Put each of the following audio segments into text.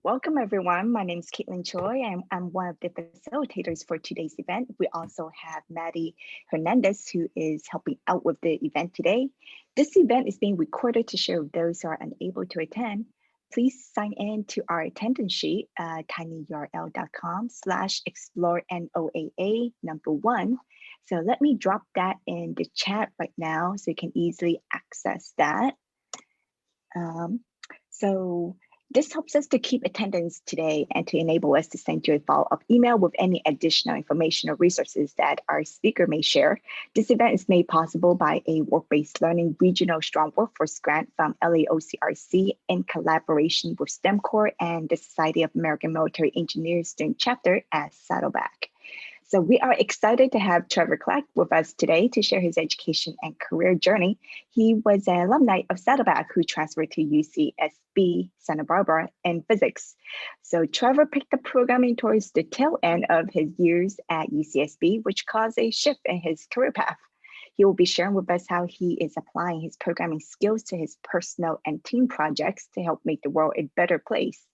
Welcome, everyone. My name is Caitlin Choi, and I'm one of the facilitators for today's event. We also have Maddie Hernandez, who is helping out with the event today. This event is being recorded to share with those who are unable to attend. Please sign in to our attendance sheet, tinyurl.com/explore NOAA1. So let me drop that in the chat right now so you can easily access that. So this helps us to keep attendance today and to enable us to send you a follow-up email with any additional information or resources that our speaker may share. This event is made possible by a work-based learning regional strong workforce grant from LAOCRC in collaboration with STEM Corps and the Society of American Military Engineers student chapter at Saddleback. So we are excited to have Trevor Clark with us today to share his education and career journey. He was an alumni of Saddleback who transferred to UCSB Santa Barbara in physics. So Trevor picked up programming towards the tail end of his years at UCSB, which caused a shift in his career path. He will be sharing with us how he is applying his programming skills to his personal and team projects to help make the world a better place.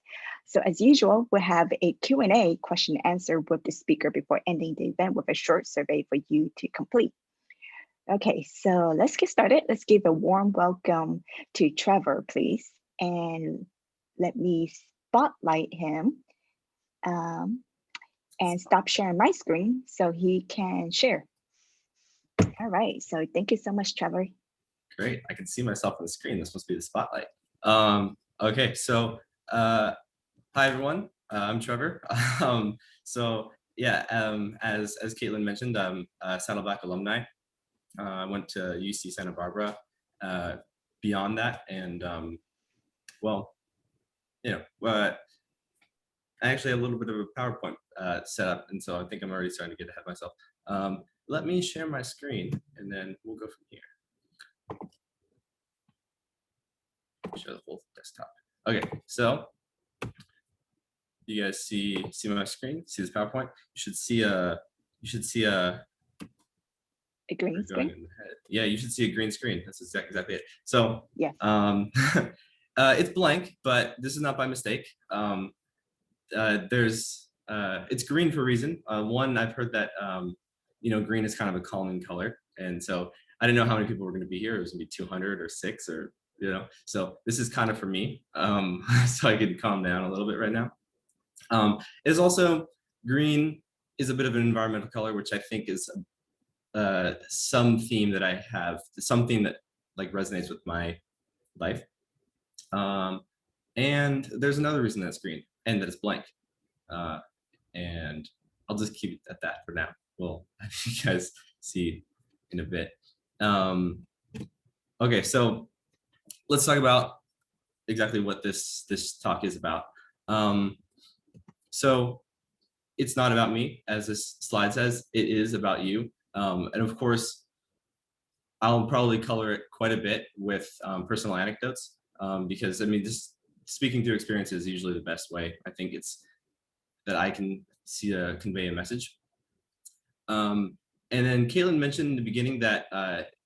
So as usual, we'll have a Q&A question and answer with the speaker before ending the event with a short survey for you to complete. Okay, so let's get started. Let's give a warm welcome to Trevor, please. And let me spotlight him and stop sharing my screen so he can share. All right, so thank you so much, Trevor. Great, I can see myself on the screen. This must be the spotlight. Okay, so hi everyone, I'm Trevor. So yeah, as Caitlin mentioned, I'm a Saddleback alumni. I went to UC Santa Barbara. Beyond that, and well, you know, I actually have a little bit of a PowerPoint set up, and so I think I'm already starting to get ahead of myself. Let me share my screen, and then we'll go from here. Show the whole desktop. Okay, so you guys see my screen? See this PowerPoint? You should see a green screen. Yeah, you should see a green screen. That's exactly it. So yeah, it's blank, but this is not by mistake. It's green for a reason. One, I've heard that green is kind of a calming color, and so I didn't know how many people were going to be here. It was going to be 200 or 6 or so this is kind of for me, so I can calm down a little bit right now. It's also green is a bit of an environmental color, which I think is some theme that I have, something that like resonates with my life. And there's another reason that's green and that it's blank. And I'll just keep it at that for now. We'll have you guys see in a bit. Okay, so let's talk about exactly what this talk is about. So it's not about me, as this slide says. It is about you. And of course, I'll probably color it quite a bit with personal anecdotes, because I mean, just speaking through experience is usually the best way. I think it's that I can see convey a message. And then Caitlin mentioned in the beginning that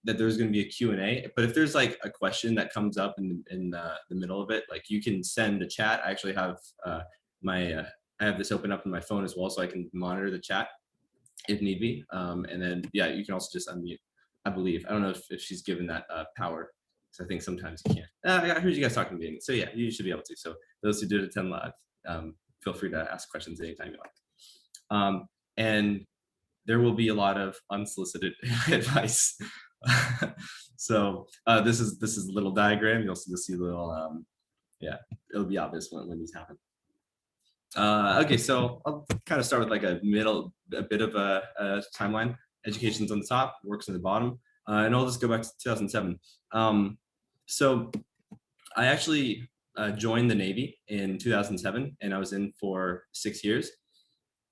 that there's going to be a Q&A, but if there's like a question that comes up in the middle of it, like you can send a chat. I actually have I have this open up on my phone as well, so I can monitor the chat if need be. And then yeah, you can also just unmute, I believe. I don't know if she's given that power, so I think sometimes you can't. I heard you guys talking to me, so yeah, you should be able to. So those who did attend live, feel free to ask questions anytime you like. And there will be a lot of unsolicited advice. So this is a little diagram. You'll see the little yeah, it'll be obvious when these happen. Okay, so I'll kind of start with like a bit of a timeline. Education's on the top, work's on the bottom, and I'll just go back to 2007. So I actually joined the Navy in 2007, and I was in for 6 years.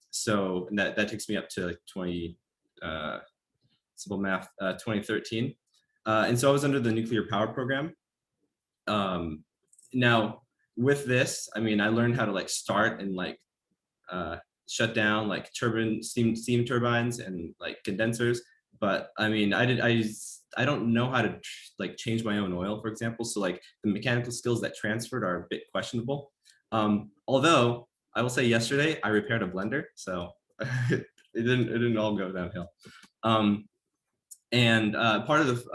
So that takes me up to like 2013. And so I was under the nuclear power program. Now with this, I mean, I learned how to like start and like shut down like steam turbines and like condensers. But I mean, I don't know how to like change my own oil, for example. So like the mechanical skills that transferred are a bit questionable. Although I will say yesterday I repaired a blender, so it didn't all go downhill. And part of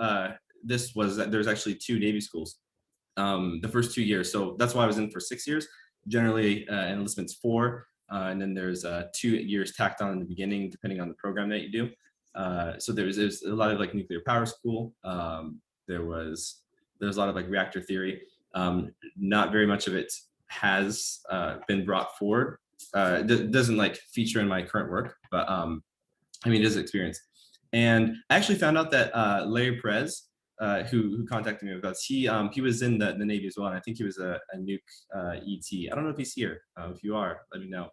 this was that there's actually 2 Navy schools the first 2 years. So that's why I was in for 6 years. Generally, enlistment's 4, and then there's 2 years tacked on in the beginning, depending on the program that you do. So there's a lot of like nuclear power school. There's a lot of like reactor theory. Not very much of it has been brought forward. It doesn't like feature in my current work, but I mean, it is experience. And I actually found out that Larry Perez, who contacted me with us, he was in the Navy as well, and I think he was a nuke ET. I don't know if he's here. If you are, let me know.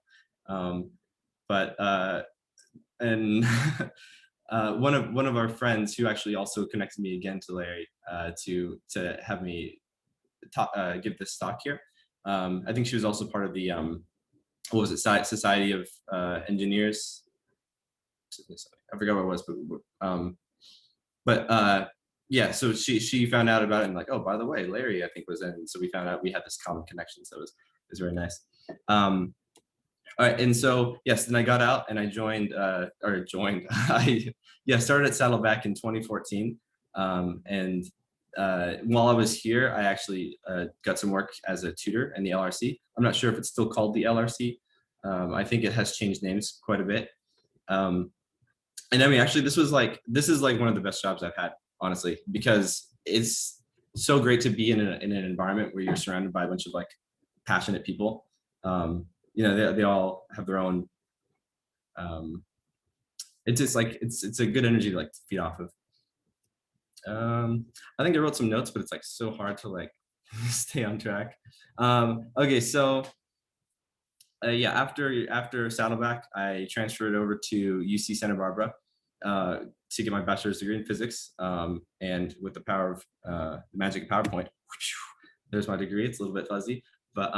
But and one of our friends who actually also connected me again to Larry to have me give this talk here. I think she was also part of the what was it, Society of Engineers. I forgot what it was, but yeah, so she found out about it and like, oh, by the way, Larry I think was in, so we found out we had this common connection, so it was very nice. All right, and so yes, then I got out and I joined I started at Saddleback in 2014, and while I was here, I actually got some work as a tutor in the LRC. I'm not sure if it's still called the LRC. I think it has changed names quite a bit. And I mean, actually, this is like one of the best jobs I've had, honestly, because it's so great to be in an environment where you're surrounded by a bunch of like passionate people. You know, they all have their own. It's just like it's a good energy to like feed off of. I think I wrote some notes, but it's like so hard to like stay on track. Okay, so yeah, after Saddleback, I transferred over to UC Santa Barbara to get my bachelor's degree in physics. And with the power of the magic of PowerPoint, there's my degree. It's a little bit fuzzy, but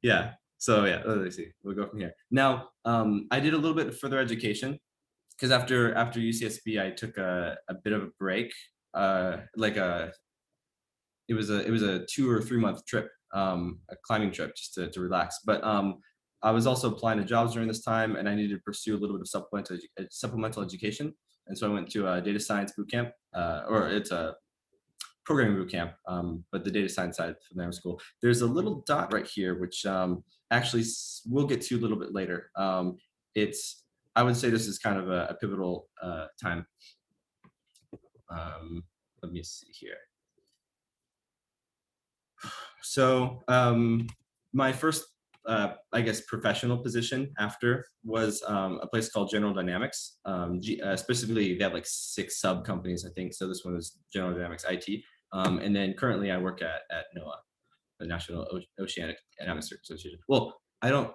yeah. So yeah, let's see. We'll go from here. Now, I did a little bit of further education because after UCSB, I took a bit of a break, it was a 2 or 3 month trip, a climbing trip, just to relax. But I was also applying to jobs during this time, and I needed to pursue a little bit of supplemental education. And so I went to a data science boot camp, or it's a programming boot camp, but the data science side from the school. There's a little dot right here, which actually we'll get to a little bit later. I would say this is kind of a pivotal time. Let me see here. So my first, I guess, professional position after was a place called General Dynamics. Specifically, they have like 6 sub companies, I think. So this one was General Dynamics IT. And then currently I work at NOAA, the National Oceanic and Atmospheric Association. Well, I'm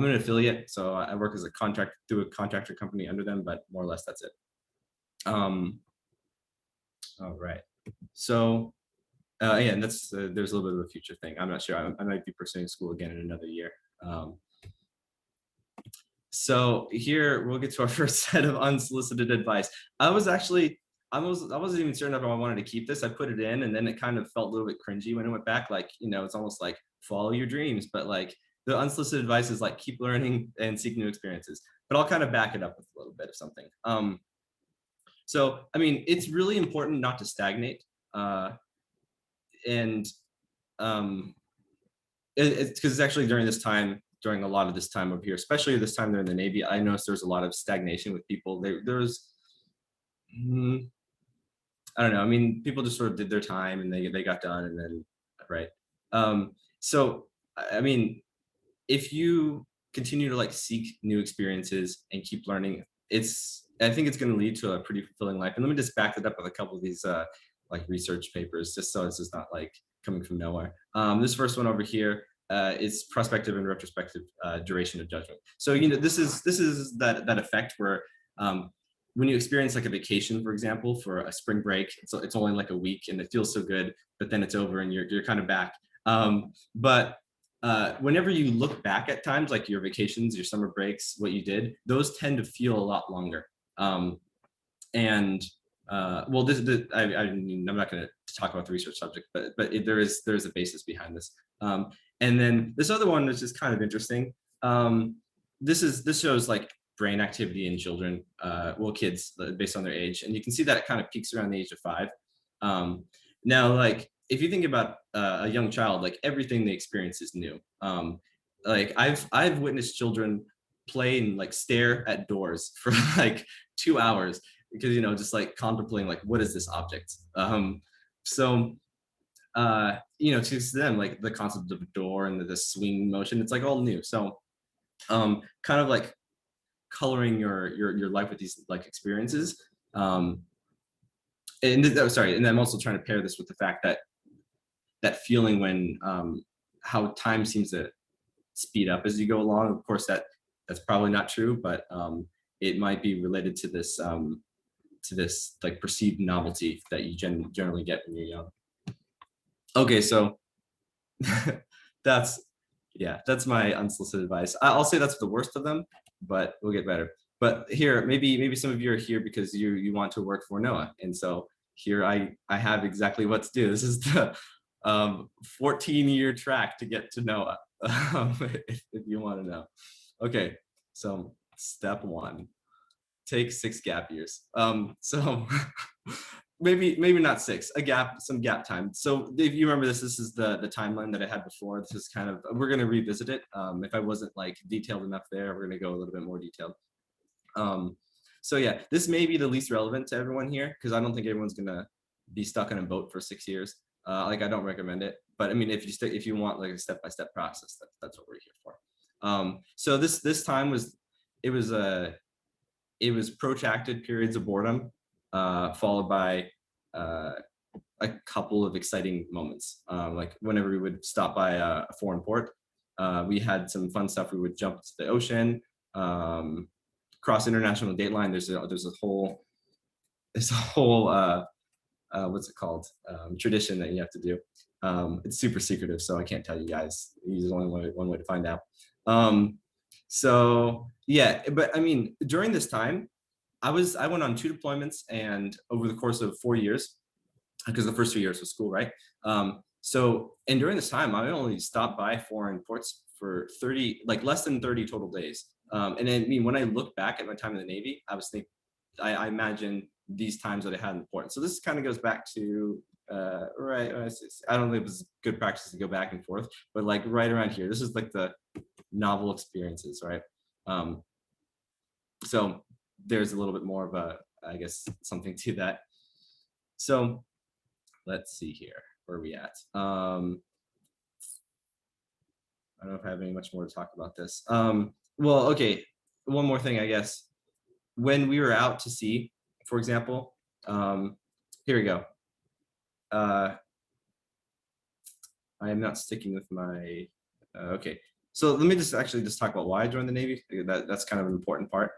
an affiliate, so I work as a through a contractor company under them, but more or less that's it. All right. So yeah, and that's there's a little bit of a future thing. I'm not sure. I might be pursuing school again in another year. So here we'll get to our first set of unsolicited advice. I wasn't even certain if I wanted to keep this. I put it in, and then it kind of felt a little bit cringy when it went back. Like, you know, it's almost like follow your dreams, but like the unsolicited advice is like keep learning and seek new experiences. But I'll kind of back it up with a little bit of something. So I mean, it's really important not to stagnate. And it's because it's actually during a lot of this time over here, especially this time they're in the Navy, I noticed there's a lot of stagnation with people. There's I don't know. I mean, people just sort of did their time and they got done, and then right. So I mean, if you continue to like seek new experiences and keep learning, I think it's going to lead to a pretty fulfilling life. And let me just back it up with a couple of these like research papers, just so it's just not like coming from nowhere. This first one over here is prospective and retrospective duration of judgment. So, you know, this is that effect where when you experience like a vacation, for example, for a spring break, it's only like a week and it feels so good, but then it's over and you're kind of back. But whenever you look back at times like your vacations, your summer breaks, what you did, those tend to feel a lot longer. Well, I'm not going to talk about the research subject, but there is a basis behind this. And then this other one is just kind of interesting. This shows like brain activity in children, well, kids based on their age, and you can see that it kind of peaks around the age of 5. Now, like if you think about a young child, like everything they experience is new. Like I've witnessed children play and like stare at doors for like 2 hours because just like contemplating like what is this object. So to them, like the concept of a door and the swing motion, it's like all new. So kind of like coloring your life with these like experiences. And I'm also trying to pair this with the fact that that feeling when how time seems to speed up as you go along. Of course, that's probably not true, but it might be related to this like perceived novelty that you generally get when you're young. Okay, so that's my unsolicited advice. I'll say that's the worst of them, but we'll get better. But here, maybe some of you are here because you want to work for NOAA, and so here I have exactly what to do. This is the 14-year track to get to NOAA, if you want to know. Okay, so step 1, take 6 gap years. So maybe not 6, some gap time. So if you remember this is the timeline that I had before. This is kind of, we're going to revisit it. If I wasn't like detailed enough there, we're going to go a little bit more detailed. So yeah, this may be the least relevant to everyone here because I don't think everyone's going to be stuck in a boat for 6 years. Like I don't recommend it, but I mean, if you want like a step-by-step process, that's what we're here for. So this time was protracted periods of boredom, followed by a couple of exciting moments. Like whenever we would stop by a foreign port, we had some fun stuff. We would jump to the ocean, cross international date line. There's a whole what's it called, tradition that you have to do. It's super secretive, so I can't tell you guys. There's only one way to find out. So yeah, but I mean, during this time, I went on 2 deployments, and over the course of 4 years, because the first 2 years was school, right? And during this time, I only stopped by foreign ports for less than 30 total days. And I mean, when I look back at my time in the Navy, I was thinking, I imagine these times that I had in the port. So this kind of goes back to right. I don't think it was good practice to go back and forth, but like right around here, this is like the novel experiences, right? So there's a little bit more of I guess, something to that. So let's see here, where are we at? I don't know if I have any much more to talk about this. Well, okay, one more thing, I guess. When we were out to sea, for example, here we go. I am not sticking with my, okay. So let me just talk about why I joined the Navy. That's kind of an important part.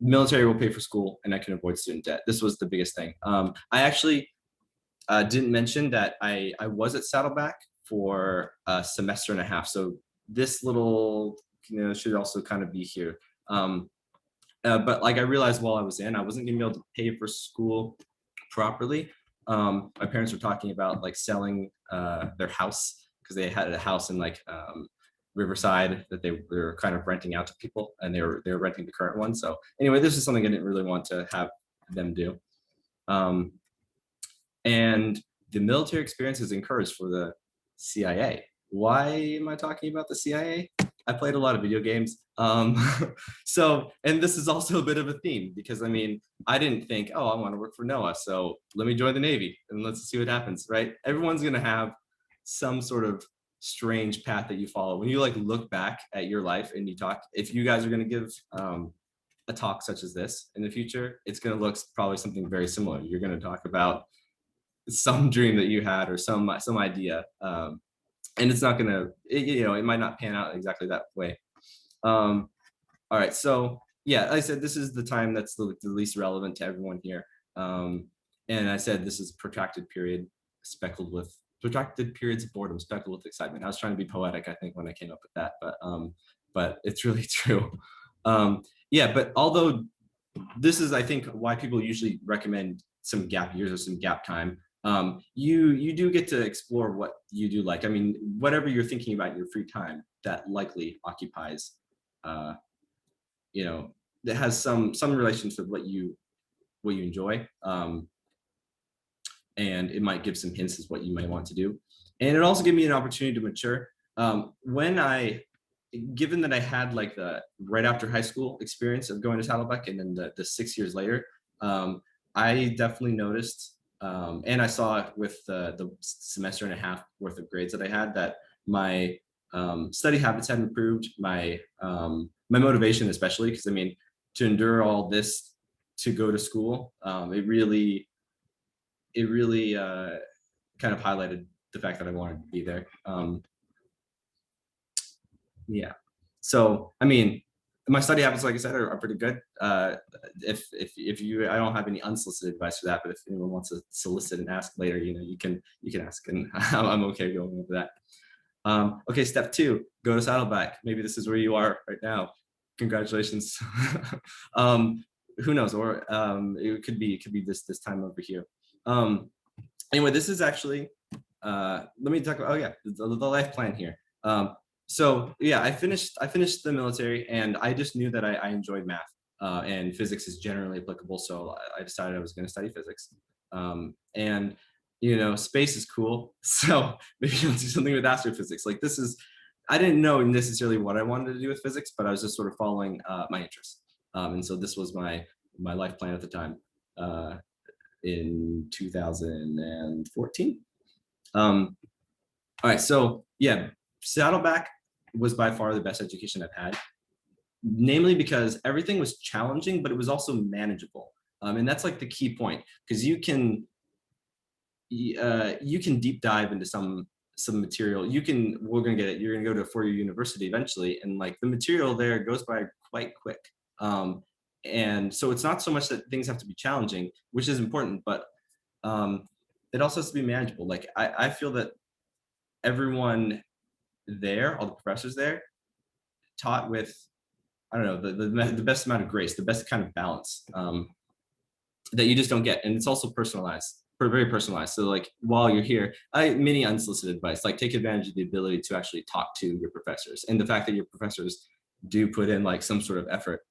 Military will pay for school, and I can avoid student debt. This was the biggest thing. I actually didn't mention that I was at Saddleback for a semester and a half. So this little, should also kind of be here. But like I realized while I was in, I wasn't gonna be able to pay for school properly. My parents were talking about like selling their house because they had a house in like Riverside that they were kind of renting out to people, and they were renting the current one. So anyway, this is something I didn't really want to have them do. And the military experience is encouraged for the CIA. Why am I talking about the CIA? I played a lot of video games. So, and this is also a bit of a theme because I mean, I didn't think, oh, I want to work for NOAA, so let me join the Navy and let's see what happens, right? Everyone's gonna have some sort of strange path that you follow. When you like look back at your life and you talk, if you guys are gonna give a talk such as this in the future, it's gonna look probably something very similar. You're gonna talk about some dream that you had or some idea. And it's not gonna, it might not pan out exactly that way. All right, so yeah, I said this is the time that's the least relevant to everyone here. And I said this is a protracted period protracted periods of boredom speckled with excitement. I was trying to be poetic, I think, when I came up with that, but it's really true. Yeah, but although this is, I think, why people usually recommend some gap years or some gap time. you do get to explore what you do like. I mean, whatever you're thinking about in your free time, that likely occupies, uh, you know, that has some relations with what you enjoy. And it might give some hints as what you might want to do. And it also gave me an opportunity to mature. When I, given that I had like the right after high school experience of going to Saddleback and then the 6 years later, I definitely noticed, and I saw it with the semester and a half worth of grades that I had, that my study habits had improved, my motivation especially, because I mean, to endure all this to go to school, it really kind of highlighted the fact that I wanted to be there. Yeah. So, I mean, my study habits, like I said, are pretty good. If you, I don't have any unsolicited advice for that, but if anyone wants to solicit and ask later, you can ask, and I'm okay going over that. Okay, step 2, go to Saddleback. Maybe this is where you are right now. Congratulations. Who knows? Or it could be this time over here. Anyway, this is actually, let me talk about, oh yeah, the life plan here. So yeah, I finished the military, and I just knew that I enjoyed math, and physics is generally applicable. So I decided I was going to study physics. And space is cool. So maybe I'll do something with astrophysics. Like I didn't know necessarily what I wanted to do with physics, but I was just sort of following my interests. And so this was my life plan at the time, in 2014. All right, so yeah, Saddleback was by far the best education I've had, namely because everything was challenging, but it was also manageable. And that's like the key point, because you can deep dive into some material. We're gonna get it. You're gonna go to a 4-year university eventually, and like the material there goes by quite quick. And so it's not so much that things have to be challenging, which is important, but it also has to be manageable. Like I feel that everyone there, all the professors there, taught with, I don't know, the best amount of grace, the best kind of balance, that you just don't get. And it's also personalized, very personalized. So like while you're here, many unsolicited advice, like take advantage of the ability to actually talk to your professors, and the fact that your professors do put in like some sort of effort.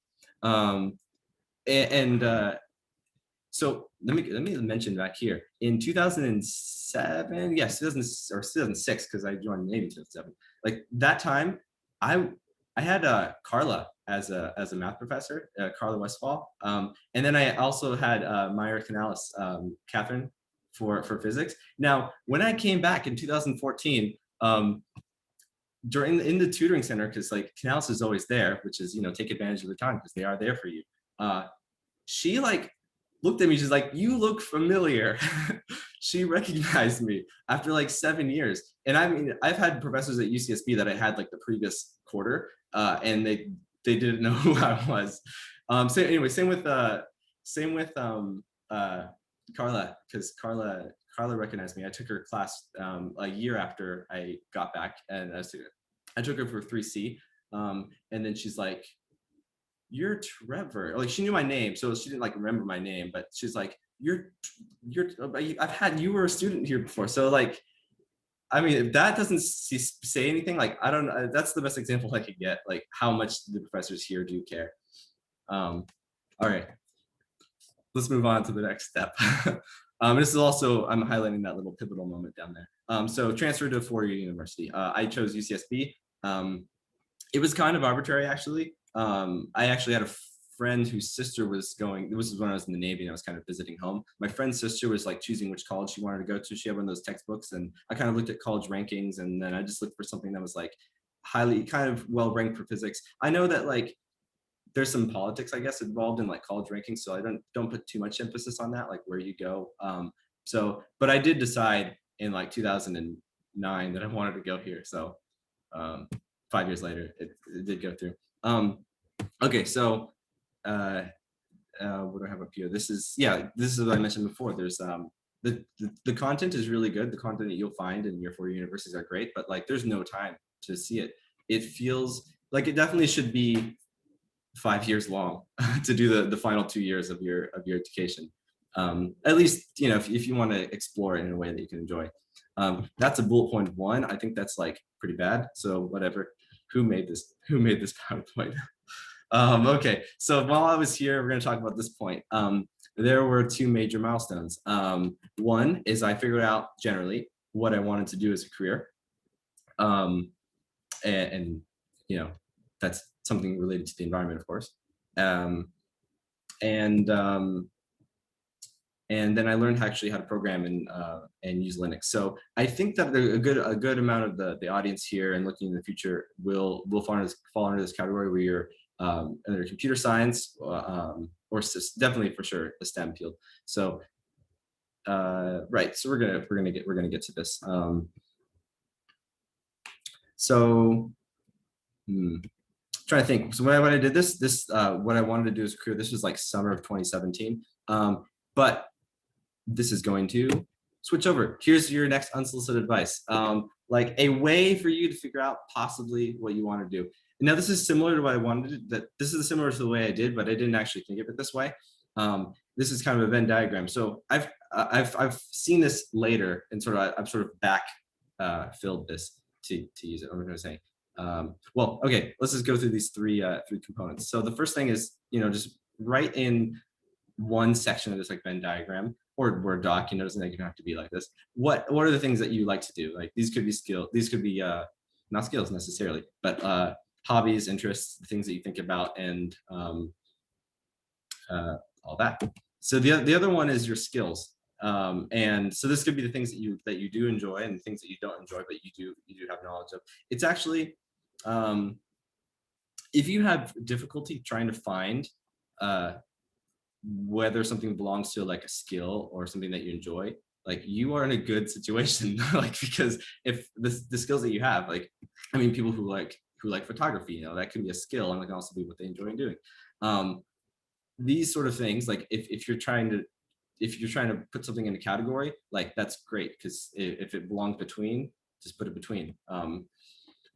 So let me mention back here in 2007, yes, 2000 or 2006, because I joined the Navy in 2007. Like that time, I had Carla as a math professor, Carla Westfall, and then I also had Myra Canales, Catherine, for physics. Now, when I came back in 2014, in the tutoring center, because like Canales is always there, which is take advantage of the time because they are there for you. She like looked at me, she's like, "You look familiar." She recognized me after like 7 years. And I mean, I've had professors at UCSB that I had like the previous quarter, and they didn't know who I was. So anyway, same with Carla, because Carla recognized me. I took her class a year after I got back, and I took her for 3C, and then she's like, "You're Trevor." Like she knew my name, so she didn't like remember my name, but she's like, you were a student here before." So like, I mean, if that doesn't say anything, like I don't know, that's the best example I could get, like how much the professors here do care. All right, let's move on to the next step. This is also, I'm highlighting that little pivotal moment down there. So transfer to a 4-year university. I chose UCSB. It was kind of arbitrary, actually. I actually had a friend whose sister was going, this was when I was in the Navy and I was kind of visiting home. My friend's sister was like choosing which college she wanted to go to. She had one of those textbooks, and I kind of looked at college rankings, and then I just looked for something that was like highly kind of well ranked for physics. I know that like there's some politics, I guess, involved in like college rankings, so I don't put too much emphasis on that, like where you go. But I did decide in like 2009 that I wanted to go here. So 5 years later, it did go through. Okay, so what do I have up here? This is what I mentioned before. There's the content is really good. The content that you'll find in your 4-year universities are great, but like there's no time to see it. It feels like it definitely should be 5 years long to do the final 2 years of your education. At least, you know, if you want to explore it in a way that you can enjoy. That's a bullet point 1. I think that's like pretty bad. So whatever. Who made this PowerPoint? Okay, so while I was here, we're going to talk about this point. There were 2 major milestones. One is I figured out generally what I wanted to do as a career. And you know, that's something related to the environment, of course. And then I learned actually how to program and use Linux. So I think that a good amount of the audience here and looking in the future will fall under this category where you're under computer science or definitely for sure the STEM field. So right, so we're gonna get to this. Trying to think. So when I did this what I wanted to do as a career, this was like summer of 2017. But this is going to switch over. Here's your next unsolicited advice. Like a way for you to figure out possibly what you want to do. Now this is similar to what I wanted to, this is similar to the way I did, but I didn't actually think of it this way. This is kind of a Venn diagram. So I've seen this later and I've sort of back filled this to use it. What am I going to say? Well, okay, let's just go through these three components. So the first thing is, you know, just write in one section of this like Venn diagram or Word doc, you know, doesn't even have to be like this. What are the things that you like to do? Like these could be skills, these could be not skills necessarily, but hobbies, interests, the things that you think about, and all that. So the other one is your skills. And so this could be the things that you do enjoy and the things that you don't enjoy, but you do have knowledge of. It's actually, if you have difficulty trying to find whether something belongs to like a skill or something that you enjoy, like you are in a good situation, like because if the skills that you have, like, I mean, people who like photography, you know, that can be a skill and that can also be what they enjoy doing. These sort of things, like if you're trying to put something in a category, like that's great because if it belongs between, just put it between.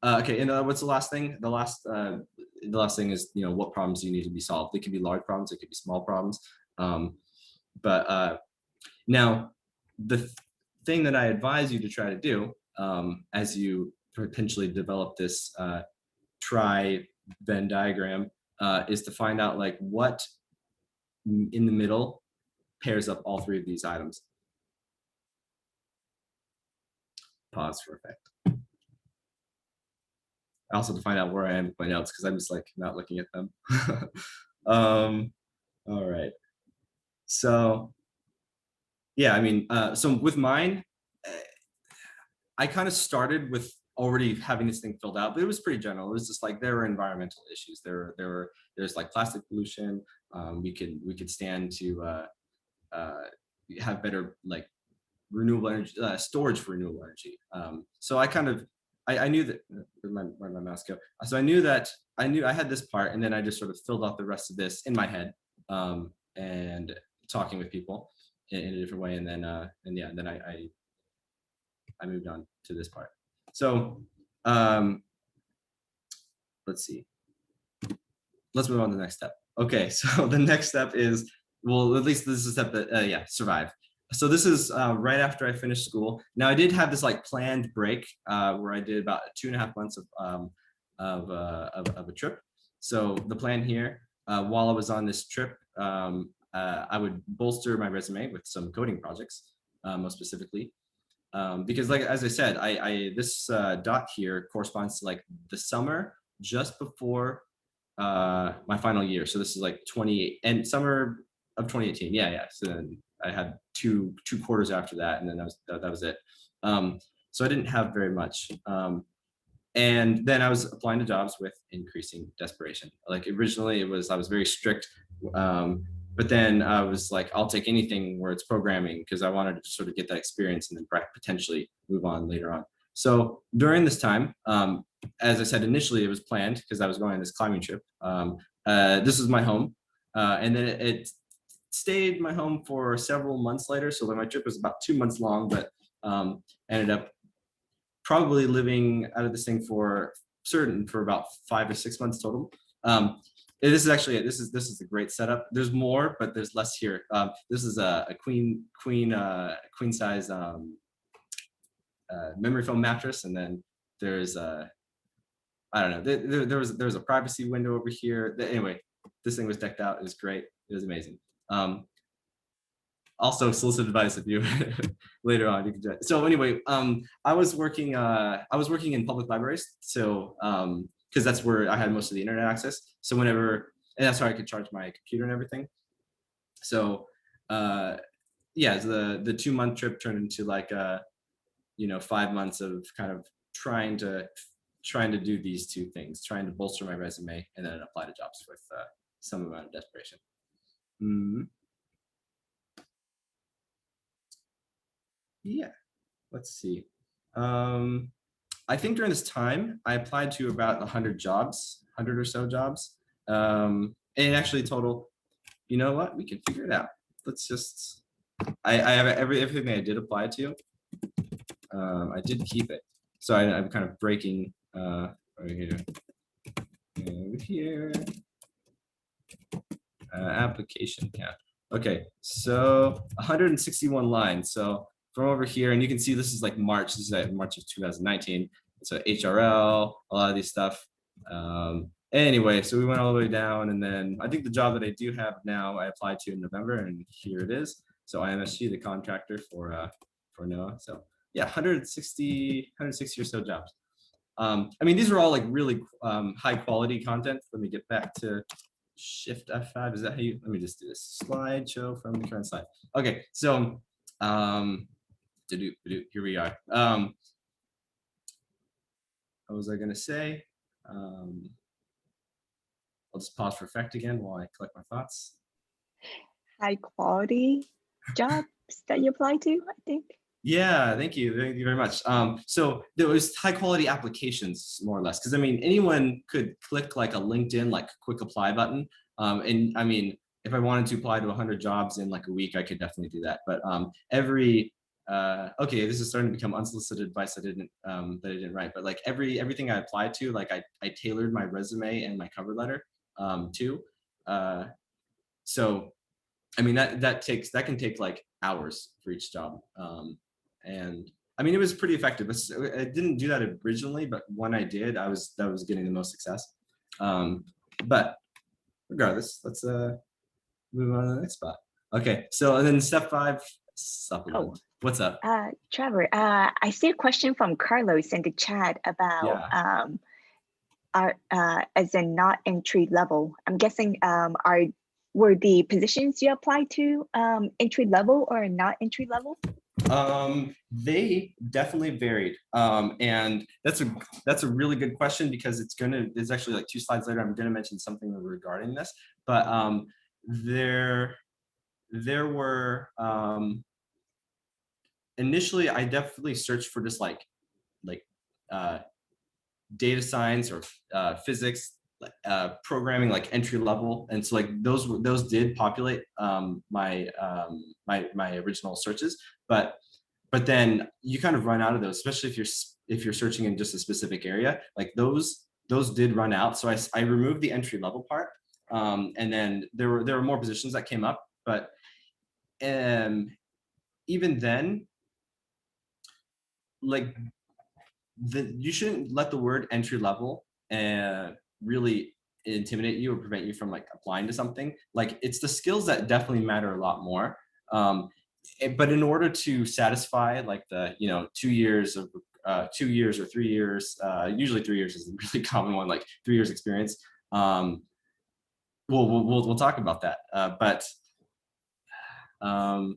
Okay, and what's the last thing? The last thing is, you know, what problems do you need to be solved? They could be large problems, it could be small problems. But now the thing that I advise you to try to do as you potentially develop this Venn diagram is to find out like what in the middle pairs up all 3 of these items. Pause for effect. Also to find out where I am with my notes because I'm just like not looking at them. All right. So yeah, I mean, so with mine, I kind of started with already having this thing filled out, but it was pretty general. It was just like there were environmental issues. There's like plastic pollution. We could stand to have better like renewable energy storage for renewable energy. So I knew that where'd my mouse go? So I knew I had this part, and then I just sort of filled out the rest of this in my head and talking with people in a different way, and then then I moved on to this part. So let's see. Let's move on to the next step. Okay, so the next step is, well, at least this is a step that survive. So this is right after I finished school. Now I did have this like planned break where I did about 2.5 months of a trip. So the plan here, while I was on this trip, I would bolster my resume with some coding projects, most specifically, because like as I said, this dot here corresponds to like the summer just before my final year. So this is like summer of 2018. Yeah. So then I had two quarters after that, and then that was it. So I didn't have very much. And then I was applying to jobs with increasing desperation. Like originally I was very strict, but then I was like, I'll take anything where it's programming because I wanted to sort of get that experience and then potentially move on later on. So during this time, as I said, initially it was planned because I was going on this climbing trip. This was my home, and then it stayed my home for several months later. So my trip was about 2 months long, but ended up probably living out of this thing for about 5 or 6 months total. This is actually this is a great setup. There's more, but there's less here. This is a queen size memory foam mattress, and then there's a I don't know. There was a privacy window over here. Anyway, this thing was decked out. It was great. It was amazing. Also solicit advice if you later on you can do it. So anyway, I was working in public libraries, so because that's where I had most of the internet access. So whenever, and that's how I could charge my computer and everything. So yeah, so the 2-month trip turned into like 5 months of kind of trying to do these two things, trying to bolster my resume and then apply to jobs with some amount of desperation. Yeah, let's see. I think during this time, I applied to about 100 jobs, 100 or so jobs. And actually total, you know what? We can figure it out. Let's just, I have everything that I did apply to. I did keep it. So I'm kind of breaking right here. Over here. Application count. Okay, so 161 lines. So from over here, and you can see this is like March. This is like March of 2019. So HRL, a lot of these stuff. Anyway, so we went all the way down, and then I think the job that I do have now, I applied to in November, and here it is. So IMSG, the contractor for NOAA. So yeah, 160 or so jobs. I mean, these are all like really high quality content. Let me get back to Shift F5. Is that how you, let me just do this slideshow from the current slide. Okay, so here we are. What was I gonna say? I'll just pause for effect again while I collect my thoughts. High quality jobs that you apply to, I think. Yeah, thank you very much. So there was high quality applications, more or less, because I mean anyone could click like a LinkedIn like quick apply button, and I mean if I wanted to apply to 100 jobs in like a week, I could definitely do that. But okay, this is starting to become unsolicited advice that I didn't write, but like everything I applied to, like I tailored my resume and my cover letter to. So I mean that can take like hours for each job. And I mean, it was pretty effective. I didn't do that originally, but when I did, that was getting the most success. But regardless, let's move on to the next spot. Okay, so and then step 5, supplement. Oh, what's up? Trevor, I see a question from Carlos in the chat about as in not entry level. I'm guessing were the positions you applied to entry level or not entry level? They definitely varied. And that's a really good question, because there's actually like 2 slides later, I'm gonna mention something regarding this, but there were initially I definitely searched for just like data science or physics, programming, like entry level, and so like those did populate my original searches, but then you kind of run out of those, especially if you're searching in just a specific area. Like those did run out, so I removed the entry level part, and then there were more positions that came up, but even then, like you shouldn't let the word entry level really intimidate you or prevent you from like applying to something. Like it's the skills that definitely matter a lot more. But in order to satisfy like the 2 years or 3 years, usually 3 years is a really common one, like 3 years experience. We'll talk about that. But I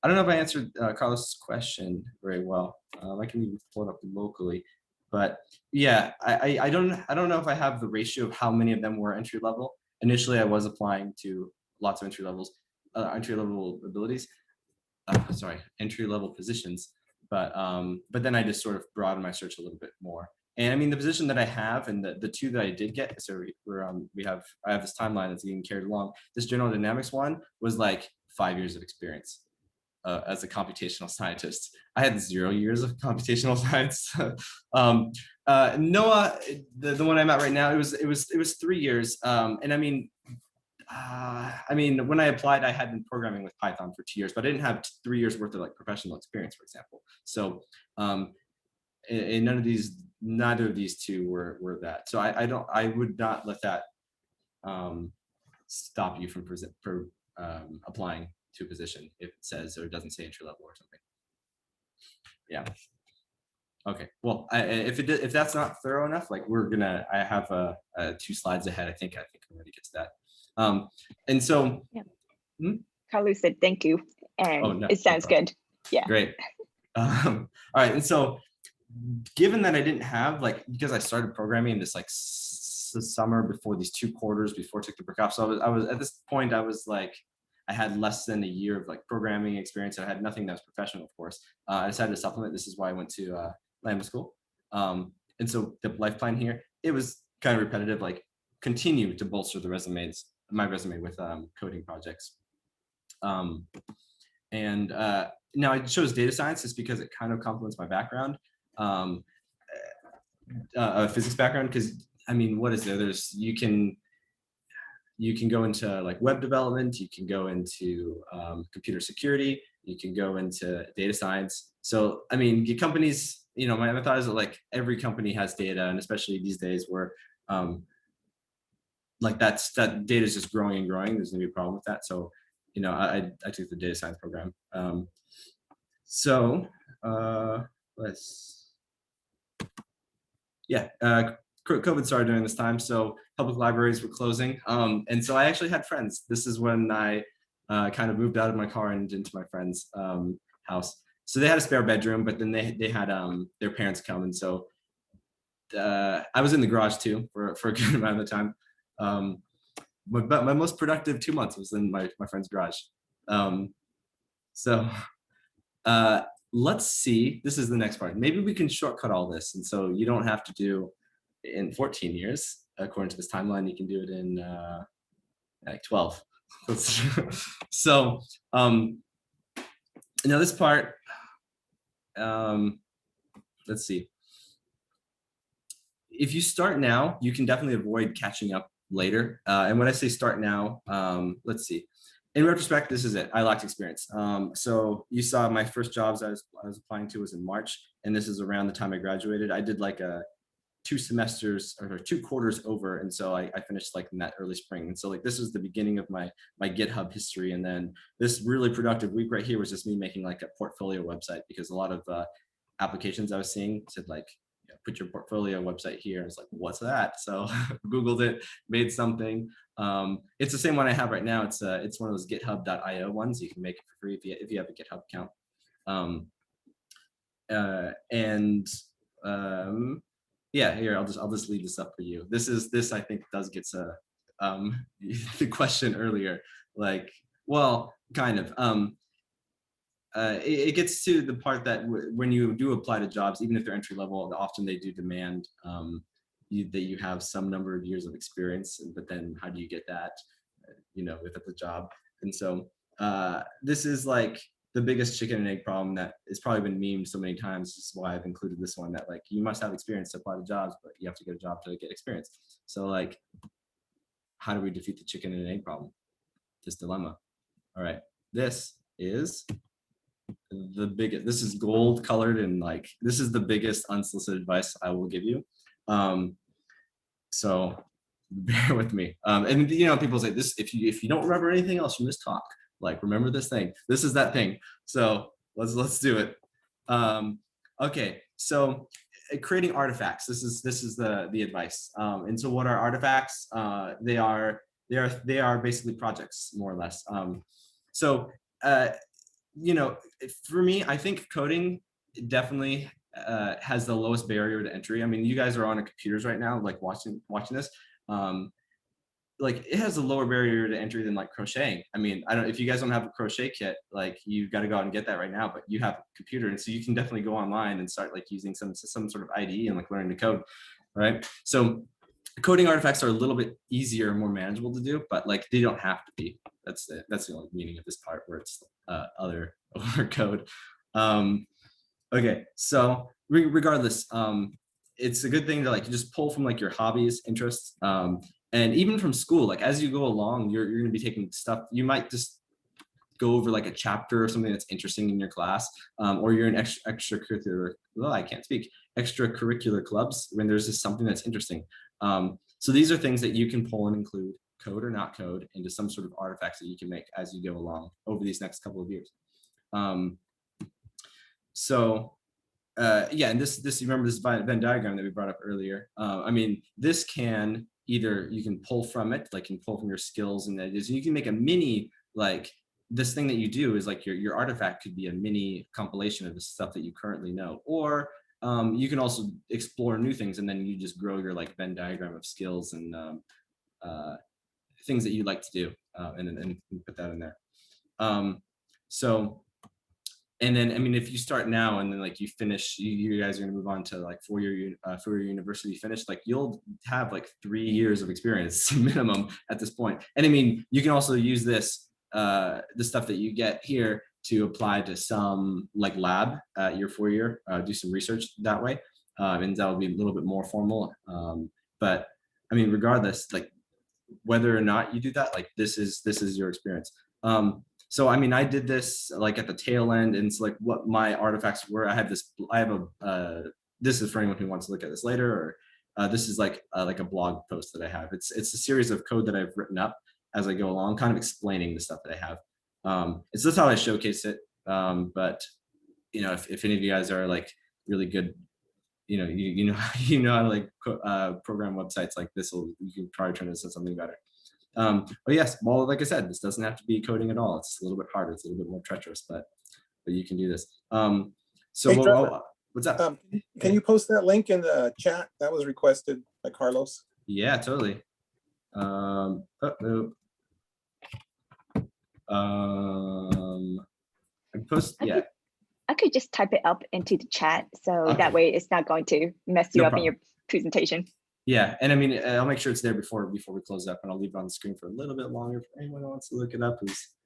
don't know if I answered Carlos's question very well. I can even pull it up locally, but yeah, I don't know if I have the ratio of how many of them were entry level. Initially, I was applying to lots of entry level abilities. Entry level positions, but then I just sort of broadened my search a little bit more. And I mean, the position that I have and the 2 that I did get, so I have this timeline that's getting carried along. This General Dynamics one was like 5 years of experience. as a computational scientist. I had 0 years of computational science. NOAA, the one I'm at right now, it was 3 years. And I mean, when I applied, I had been programming with Python for 2 years, but I didn't have 3 years worth of like professional experience, for example. So and neither of these two were that. So I would not let that stop you from applying to a position if it says or doesn't say entry level or something. Yeah. Okay. Well, if that's not thorough enough, like I have 2 slides ahead. I think I'm ready to get to that. And so. Yeah. Carlos said thank you, and no, it sounds good. Yeah. Great. All right. And so, given that I didn't have because I started programming this summer before these 2 quarters before I took the break off. So I was at this point, I had less than a year of programming experience. I had nothing that was professional, of course. I decided to supplement. This is why I went to Lambda School. And so the life plan here, it was kind of repetitive, continue to bolster my resume with coding projects. And now I chose data science just because it kind of complements my background, physics background. Because I mean, what is there? You can go into web development, you can go into computer security, you can go into data science. So I mean, the companies, my thought is that every company has data, and especially these days where that data is just growing and growing. There's gonna be a problem with that. So I took the data science program. COVID started during this time, so public libraries were closing. And so I actually had friends. This is when I kind of moved out of my car and into my friend's house. So they had a spare bedroom, but then they had their parents come. And so I was in the garage too for a good amount of the time. But my most productive 2 months was in my friend's garage. Let's see, this is the next part. Maybe we can shortcut all this. And so you don't have to do in 14 years, according to this timeline, you can do it in 12. So now this part, let's see. If you start now, you can definitely avoid catching up later. And when I say start now, let's see. In retrospect, this is it. I lacked experience. So you saw my first jobs I was applying to was in March, and this is around the time I graduated. I did 2 semesters or 2 quarters over, and so I finished in that early spring. And so this was the beginning of my GitHub history. And then this really productive week right here was just me making a portfolio website, because a lot of applications I was seeing said put your portfolio website here. I was like, what's that? So Googled it, made something. It's the same one I have right now. It's one of those github.io ones. You can make it for free if you have a GitHub account. Yeah, here, I'll just leave this up for you. This I think does get to the question earlier, well, kind of. It gets to the part that when you do apply to jobs, even if they're entry level, often they do demand that you have some number of years of experience. But then how do you get that, with the job? And so this is the biggest chicken and egg problem that has probably been memed so many times. This is why I've included this one, that you must have experience to apply to jobs, but you have to get a job to get experience. So how do we defeat the chicken and egg problem? This dilemma. All right, this is the biggest. This is gold colored, and this is the biggest unsolicited advice I will give you. So bear with me. And people say this, if you don't remember anything else from this talk, remember this thing. This is that thing. So let's do it. Okay, so creating artifacts. This is the advice. And so what are artifacts? They are basically projects, more or less. For me, I think coding definitely has the lowest barrier to entry. I mean, you guys are on computers right now, watching this. It has a lower barrier to entry than crocheting. I mean, I don't, if you guys don't have a crochet kit, you've got to go out and get that right now, but you have a computer. And so you can definitely go online and start using some sort of IDE and learning to code. Right. So coding artifacts are a little bit easier and more manageable to do, but like they don't have to be. That's the only meaning of this part where it's other code. Okay, so regardless, it's a good thing to like just pull from like your hobbies, interests, and even from school. Like as you go along, you're going to be taking stuff. You might just go over like a chapter or something that's interesting in your class, or you're in extracurricular. Well, I can't speak. Extracurricular clubs when there's just something that's interesting. So these are things that you can pull and include, code or not code, into some sort of artifacts that you can make as you go along over these next couple of years. Yeah, and this you remember this Venn diagram that we brought up earlier. I mean, this can either you can pull from it, like you can pull from your skills and ideas, and you can make a mini, like this thing that you do is like your artifact could be a mini compilation of the stuff that you currently know, or you can also explore new things, and then you just grow your like Venn diagram of skills and things that you like to do, and put that in there. And then, I mean, if you start now and then like you finish, you guys are gonna move on to like four-year university finish, like you'll have like 3 years of experience minimum at this point. And I mean, you can also use this, the stuff that you get here to apply to some like lab at your 4-year, do some research that way. And that'll be a little bit more formal. But I mean, regardless, like whether or not you do that, like this is your experience. So I mean, I did this like at the tail end, and it's like what my artifacts were. I have a this is for anyone who wants to look at this later, or this is like a blog post that I have. It's a series of code that I've written up as I go along, kind of explaining the stuff that I have. It's just how I showcase it. But you know, if any of you guys are like really good, you know you know how to like program websites like this, you can probably turn this into something better. But yes, well, like I said, this doesn't have to be coding at all. It's a little bit harder. It's a little bit more treacherous, but you can do this. So hey, Trevor, what's up? Can you post that link in the chat? That was requested by Carlos. Yeah, totally. I can post. Yeah. I could just type it up into the chat, so Okay. that way it's not going to mess you up in your presentation. Yeah, and I mean, I'll make sure it's there before we close up, and I'll leave it on the screen for a little bit longer for anyone who wants to look it up.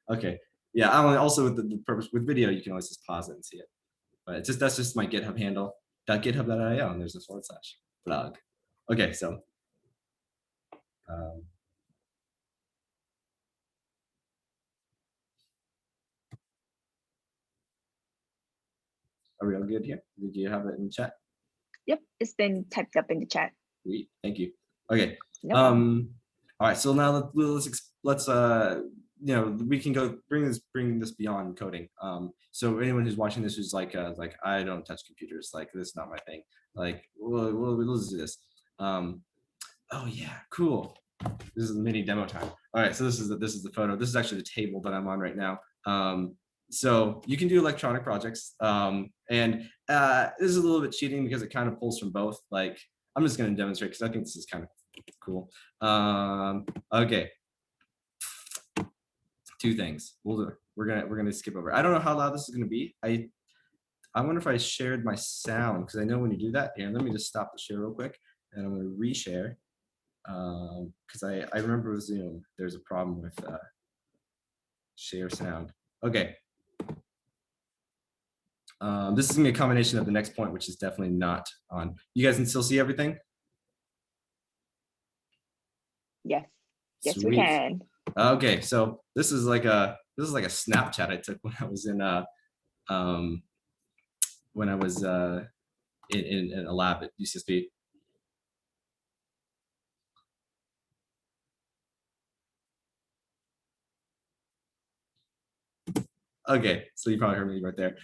Okay, yeah. Also with the purpose with video, you can always just pause it and see it. But it's just that's just my GitHub handle .github.io, and there's a / blog. Okay, so. Are we all good here? Did you have it in the chat? Yep, it's been typed up in the chat. Sweet, thank you. Okay. No all right. So now let's you know, we can go bring this beyond coding. So anyone who's watching this who's like I don't touch computers, like this is not my thing. Like let's do this. Oh yeah, cool. This is mini demo time. All right. So this is the photo. This is actually the table that I'm on right now. So you can do electronic projects, and this is a little bit cheating because it kind of pulls from both. Like I'm just going to demonstrate because I think this is kind of cool. Okay, 2 things. We're gonna skip over. I don't know how loud this is going to be. I wonder if I shared my sound, because I know when you do that. Here, let me just stop the share real quick, and I'm going to reshare because I remember with Zoom there's a problem with share sound. Okay. This is gonna be a combination of the next point, which is definitely not on. You guys can still see everything? Yes. Yes, Sweet. we can. Okay, so this is like a Snapchat I took when I was in in a lab at UCSB. Okay, so you probably heard me right there.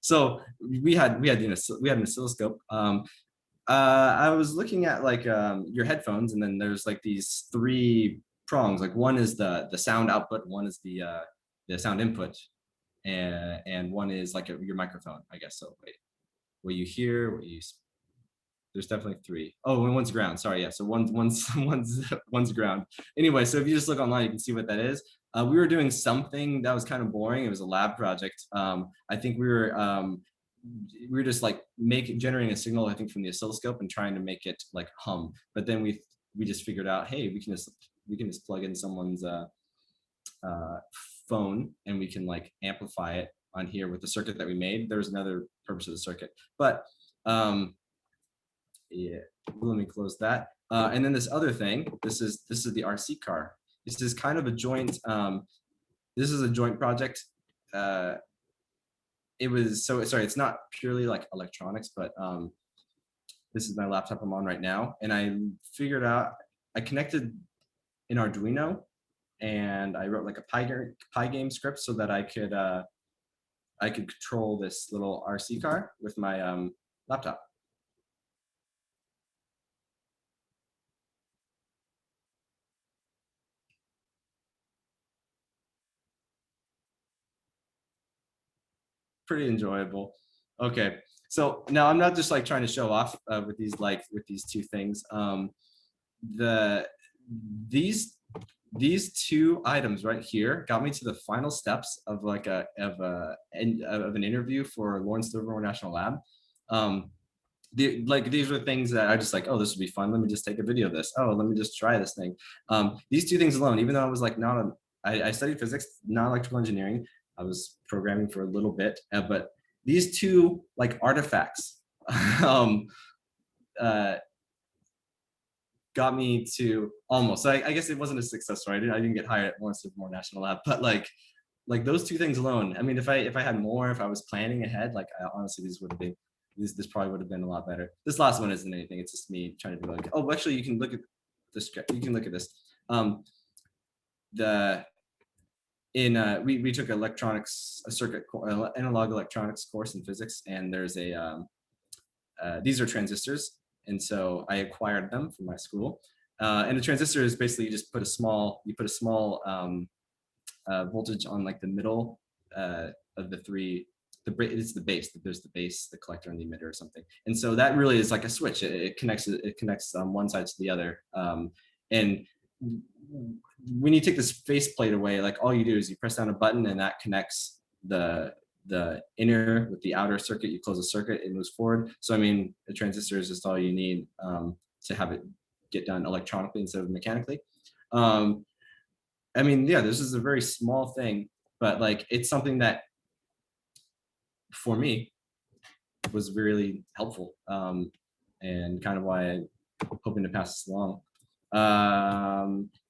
So we had an oscilloscope. I was looking at like your headphones, and then there's like these 3 prongs. Like one is the sound output, one is the sound input, and one is like your microphone, I guess. So wait, what you hear, there's definitely 3. Oh, and one's ground. Sorry, yeah. So one's ground. Anyway, so if you just look online, you can see what that is. We were doing something that was kind of boring. It was a lab project. I think we were we were just like generating a signal, I think, from the oscilloscope and trying to make it like hum. But then we just figured out, hey, we can just plug in someone's phone and we can like amplify it on here with the circuit that we made. There's another purpose of the circuit, but yeah, let me close that. And then this other thing, this is the RC car. This is kind of a joint. This is a joint project. It was sorry. It's not purely like electronics, but this is my laptop I'm on right now, and I figured out I connected an Arduino, and I wrote like a Pi game script so that I could control this little RC car with my laptop. Pretty enjoyable. Okay, so now I'm not just like trying to show off with these two things. These two items right here got me to the final steps of like an interview for Lawrence Livermore National Lab. These were things that I just like, oh, this would be fun. Let me just take a video of this. Oh, let me just try this thing. These two things alone, even though I was like I studied physics, not electrical engineering. I was programming for a little bit, but these two like artifacts got me to almost. So I guess it wasn't a success story. I didn't get hired at Lawrence Livermore National Lab, but like those two things alone. I mean, if I had more, if I was planning ahead, like honestly, these would have been. This probably would have been a lot better. This last one isn't anything. It's just me trying to be like, oh, actually, you can look at the script. You can look at this. We took analog electronics course in physics, and there's these are transistors, and so I acquired them from my school. And the transistor is basically you put a small voltage on like the middle of the three. It's the base. There's the base, the collector, and the emitter or something. And so that really is like a switch. It connects one side to the other. And when you take this faceplate away, like all you do is you press down a button and that connects the inner with the outer circuit. You close the circuit, it moves forward. So I mean, the transistor is just all you need to have it get done electronically instead of mechanically. I mean, yeah, this is a very small thing, but like it's something that for me was really helpful, and kind of why I'm hoping to pass this along.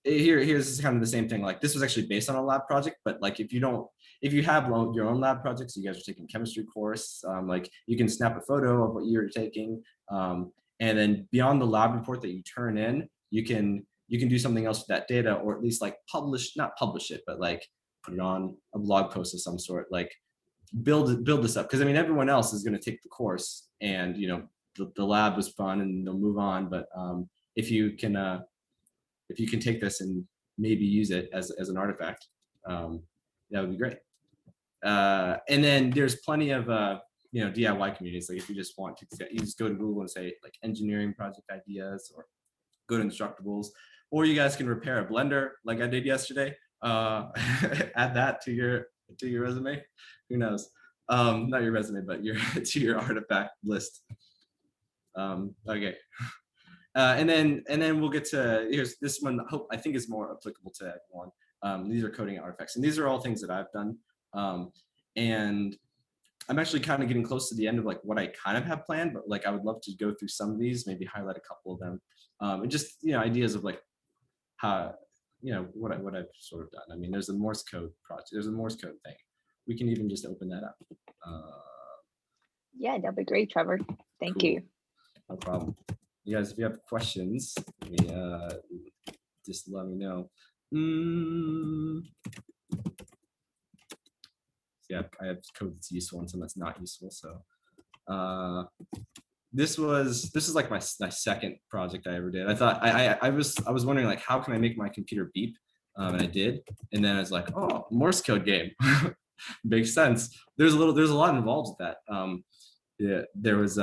Here's kind of the same thing. Like this was actually based on a lab project, but like if you have your own lab projects, you guys are taking chemistry course, like you can snap a photo of what you're taking, and then beyond the lab report that you turn in, you can do something else with that data, or at least like not publish it, but like put it on a blog post of some sort, like build this up. Because I mean, everyone else is going to take the course, and you know the lab was fun and they'll move on, but if you can take this and maybe use it as an artifact, that would be great. And then there's plenty of DIY communities. Like if you just want to, you just go to Google and say like engineering project ideas, or go to Instructables, or you guys can repair a blender like I did yesterday. Add that to your resume. Who knows? Not your resume, but to your artifact list. Okay. And then we'll get to, here's this one. I think is more applicable to everyone. These are coding artifacts, and these are all things that I've done. And I'm actually kind of getting close to the end of like what I kind of have planned, but like I would love to go through some of these, maybe highlight a couple of them, and just ideas of like how what I've sort of done. I mean, there's a Morse code project. There's a Morse code thing. We can even just open that up. Yeah, that'd be great, Trevor. Thank Cool. you. No problem. You guys, if you have questions, just let me know. Yeah, I have code that's useful and some that's not useful. So this is like my second project I ever did. I thought I was wondering like how can I make my computer beep, and I did, and then I was like, oh, Morse code game. Makes sense. There's a lot involved with that. Yeah, there was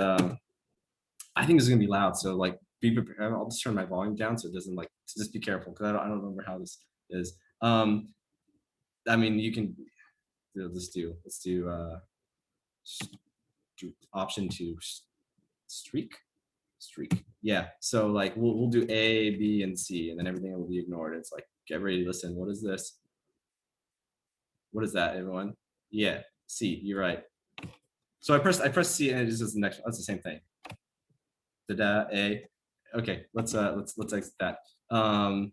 I think it's gonna be loud, so like be prepared. I'll just turn my volume down so it doesn't like, just be careful, because I don't remember how this is. I mean, you can let's do option to streak. Yeah. So like we'll do A, B, and C, and then everything will be ignored. It's like, get ready to listen. What is this? What is that, everyone? Yeah, C. You're right. So I press C, and it just does the next one. That's the same thing. Da A. Okay, let's exit that. And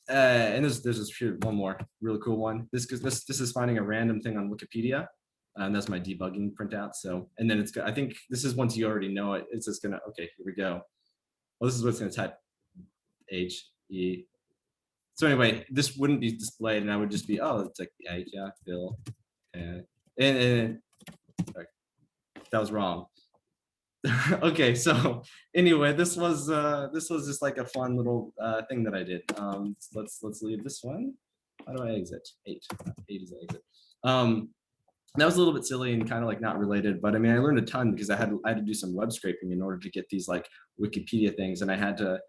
there's just one more really cool one. This is finding a random thing on Wikipedia, and that's my debugging printout. So, and then I think this is once you already know it. It's just gonna, okay, here we go. Well, this is what's gonna type H E. So anyway, this wouldn't be displayed, and I would just be, oh, it's like yeah, Bill, and sorry, that was wrong. Okay, so anyway, this was just like a fun little thing that I did. Let's leave this one. How do I exit? 8 is the exit. That was a little bit silly and kind of like not related, but I mean, I learned a ton because I had to do some web scraping in order to get these like Wikipedia things, and I had to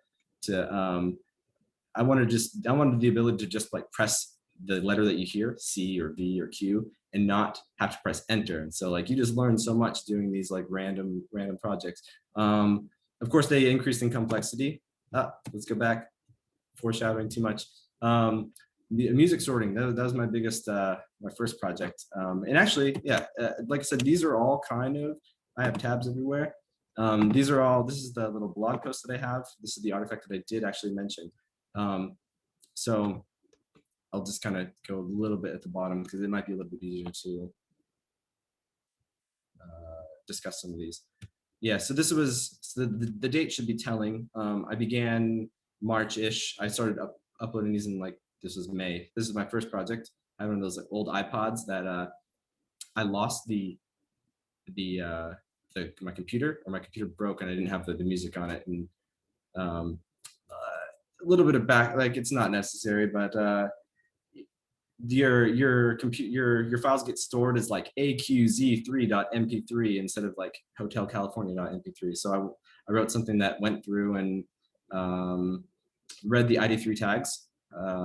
I wanted the ability to just like press the letter that you hear, C or V or Q, and not have to press enter. And so like you just learn so much doing these like random projects. Of course, they increased in complexity. Let's go back, foreshadowing too much. The music sorting, that was my biggest, my first project. And actually, yeah, like I said, these are all kind of, I have tabs everywhere. This is the little blog post that I have. This is the artifact that I did actually mention. So I'll just kind of go a little bit at the bottom because it might be a little bit easier to discuss some of these. Yeah, so this was, so the date should be telling. I began March-ish. I started uploading these in like, this was May. This is my first project. I have one of those like old iPods that I lost my computer, or my computer broke and I didn't have the music on it. And a little bit of back, like it's not necessary, but your files get stored as like aqz3.mp3 instead of like Hotel California.mp3. So I wrote something that went through and read the ID3 tags,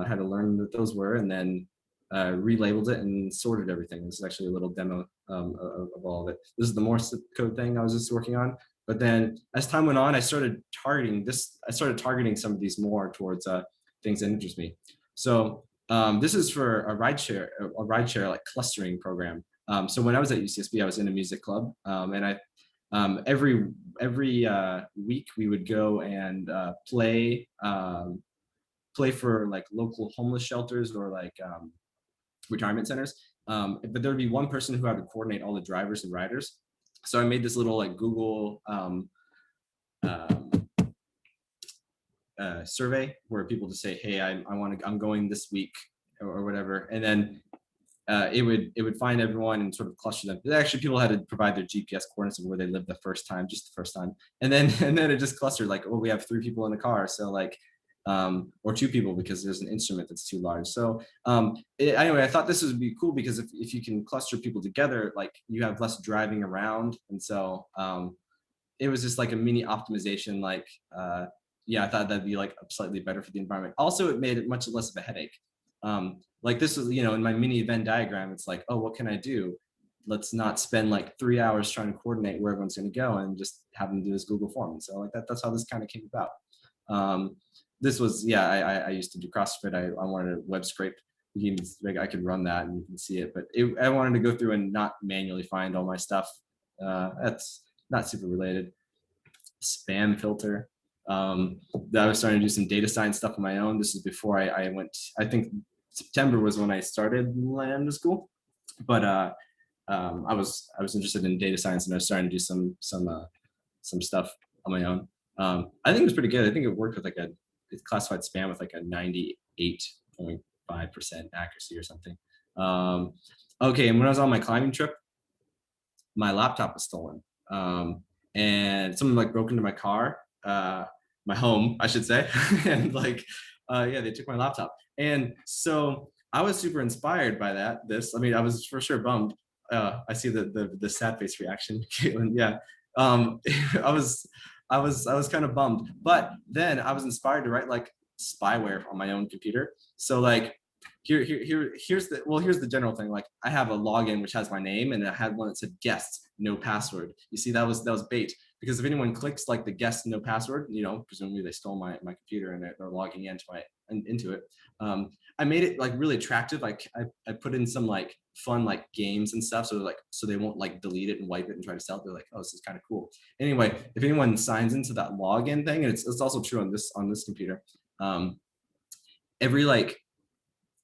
had to learn what those were, and then relabeled it and sorted everything. This is actually a little demo of all of it. This is the Morse code thing I was just working on. But then as time went on, I started targeting some of these more towards things that interest me. So this is for a rideshare like clustering program. So when I was at UCSB, I was in a music club, and every week we would go and play for like local homeless shelters or like retirement centers. But there would be one person who had to coordinate all the drivers and riders. So I made this little like Google survey where people just say, hey, I'm going this week or whatever. And then it would find everyone and sort of cluster them. Actually, people had to provide their GPS coordinates of where they lived just the first time. And then it just clustered like, oh, we have 3 people in the car. So like, or 2 people because there's an instrument that's too large. So anyway, I thought this would be cool because if you can cluster people together, like you have less driving around. And so it was just like a mini optimization. Like, yeah, I thought that'd be like slightly better for the environment. Also, it made it much less of a headache. Like this was, in my mini Venn diagram, it's like, oh, what can I do? Let's not spend like 3 hours trying to coordinate where everyone's going to go and just have them do this Google form. And so like that's how this kind of came about. This was, yeah, I used to do CrossFit. I wanted to web scrape. I could run that and you can see it, but I wanted to go through and not manually find all my stuff. That's not super related. Spam filter. That I was starting to do some data science stuff on my own. This is before I went, I think September was when I started Lambda school, but I was interested in data science and I was starting to do some stuff on my own. I think it was pretty good. I think it worked with like it classified spam with like a 98.5% accuracy or something. Okay, and when I was on my climbing trip, my laptop was stolen. And someone like broke into my car, my home, I should say. And like, yeah, they took my laptop. And so I was super inspired by that. I was for sure bummed. I see the sad face reaction, Caitlin. Yeah. I was kind of bummed, but then I was inspired to write like spyware on my own computer. So like here's the general thing. Like I have a login which has my name, and I had one that said guest, no password. You see, that was bait, because if anyone clicks like the guest, no password, you know, presumably they stole my computer and they're logging into it. I made it like really attractive. Like I put in some like fun like games and stuff, so they won't like delete it and wipe it and try to sell it. They're like, oh, this is kind of cool. Anyway, if anyone signs into that login thing, and it's also true on this computer, every like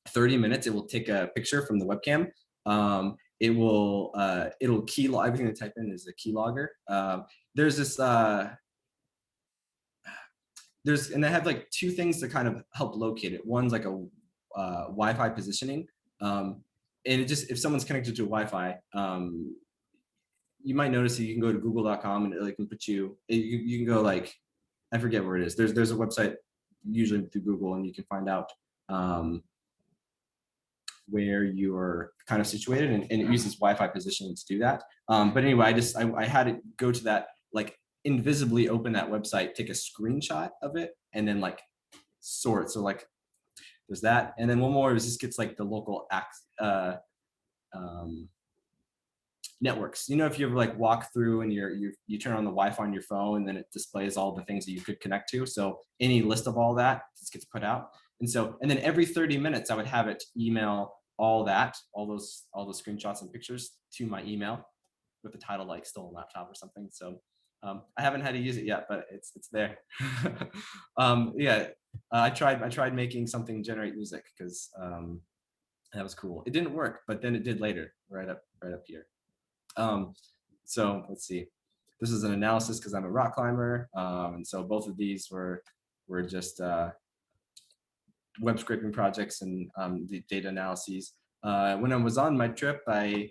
30 minutes it will take a picture from the webcam. It'll key log everything they type in is a key logger. There's this and I have like two things to kind of help locate it. One's like a Wi-Fi positioning, and it just, if someone's connected to Wi-Fi, you might notice that you can go to google.com and it can put you can go like, I forget where it is. There's a website usually through Google, and you can find out where you're kind of situated, and it uses Wi-Fi positioning to do that. But anyway, I had it go to that, like invisibly open that website, take a screenshot of it, and then like sort. So like there's that, and then one more is just gets like the local networks. You know, if you ever like walk through and you turn on the Wi-Fi on your phone, and then it displays all the things that you could connect to. So any list of all that just gets put out. And then every 30 minutes I would have it email all those screenshots and pictures to my email with the title like stolen laptop or something. So I haven't had to use it yet, but it's there. Yeah, I tried making something generate music, because that was cool. It didn't work, but then it did later, right up here. So let's see. This is an analysis because I'm a rock climber, and so both of these were just web scraping projects and the data analyses. When I was on my trip, I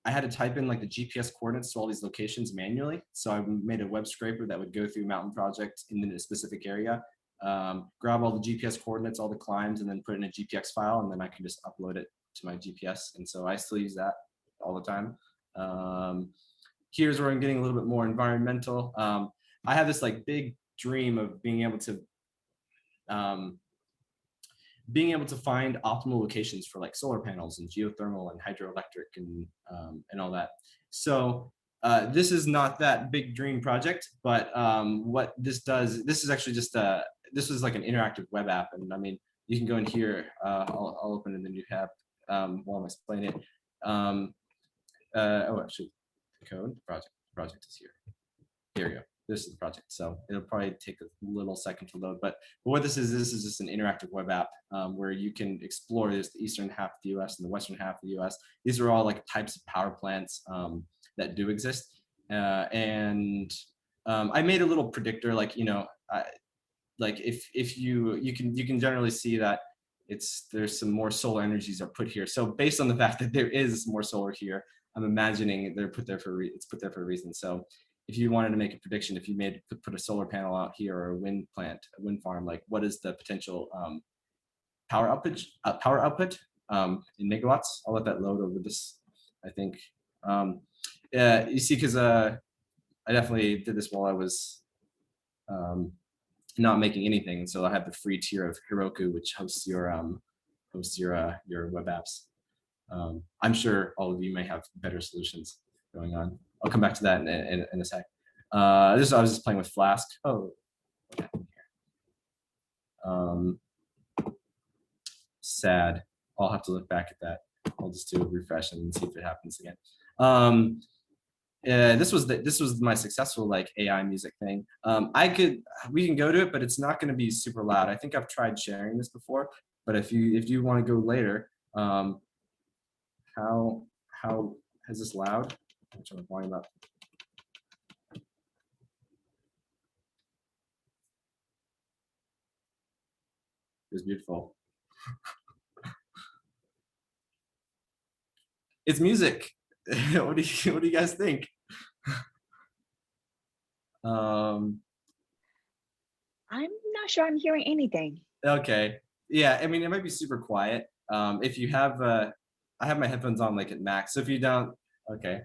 had to type in like the GPS coordinates to all these locations manually. So I made a web scraper that would go through mountain project in a specific area, grab all the GPS coordinates, all the climbs, and then put it in a GPX file, and then I can just upload it to my GPS. And so I still use that all the time. Here's where I'm getting a little bit more environmental. I have this like big dream of being able to find optimal locations for like solar panels and geothermal and hydroelectric and all that. So this is not that big dream project, but what this does, this is actually just this is like an interactive web app. And I mean, you can go in here, I'll open in the new tab while I'm explaining it. Oh, actually, the code, the project is here. Here we go. This is the project. So it'll probably take a little second to load, but what this is just an interactive web app where you can explore the eastern half of the US and the western half of the US. These are all like types of power plants that do exist. And I made a little predictor, like, you know, like if you can generally see that there's some more solar energies are put here. So based on the fact that there is more solar here, I'm imagining it's put there for a reason. So if you wanted to make a prediction, if you put a solar panel out here or a wind farm, like what is the potential power output in megawatts? I'll let that load over this, I think. You see, because I definitely did this while I was not making anything. So I have the free tier of Heroku, which hosts your web apps. I'm sure all of you may have better solutions going on. I'll come back to that in a sec. I was just playing with Flask. Oh, what happened here? Sad. I'll have to look back at that. I'll just do a refresh and see if it happens again. This was my successful like AI music thing. We can go to it, but it's not going to be super loud. I think I've tried sharing this before, but if you want to go later, how is this loud? I'm trying to volume up. It was beautiful. It's music. What do you guys think? I'm not sure I'm hearing anything. Okay. Yeah, I mean, it might be super quiet. If you have, I have my headphones on like at max. So if you don't, okay.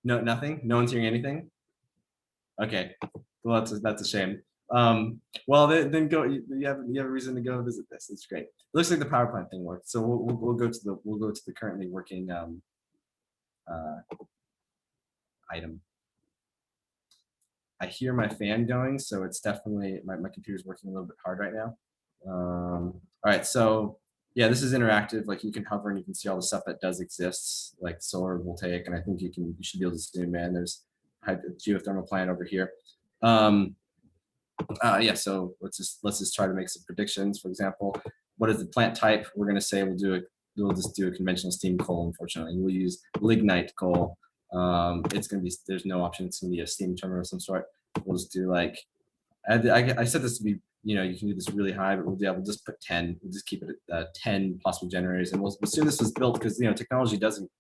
No, nothing. No one's hearing anything. Okay. Well, that's a shame. Well, then go. You have a reason to go visit this. It's great. It looks like the power plant thing worked. So we'll go to the currently working item. I hear my fan going, so it's definitely my computer's working a little bit hard right now. All right, so yeah, this is interactive. Like you can hover and you can see all the stuff that does exist, like solar, voltaic, and I think you should be able to zoom in. There's a geothermal plant over here. Yeah, so let's just try to make some predictions. For example, what is the plant type? We're going to say we'll just do a conventional steam coal. Unfortunately, we'll use lignite coal. It's going to be, there's no option. It's going to be a steam turbine of some sort. We'll just do like, I set this to be, you can do this really high, but we'll just put 10. We'll just keep it at 10 possible generators, and we'll assume this was built because technology doesn't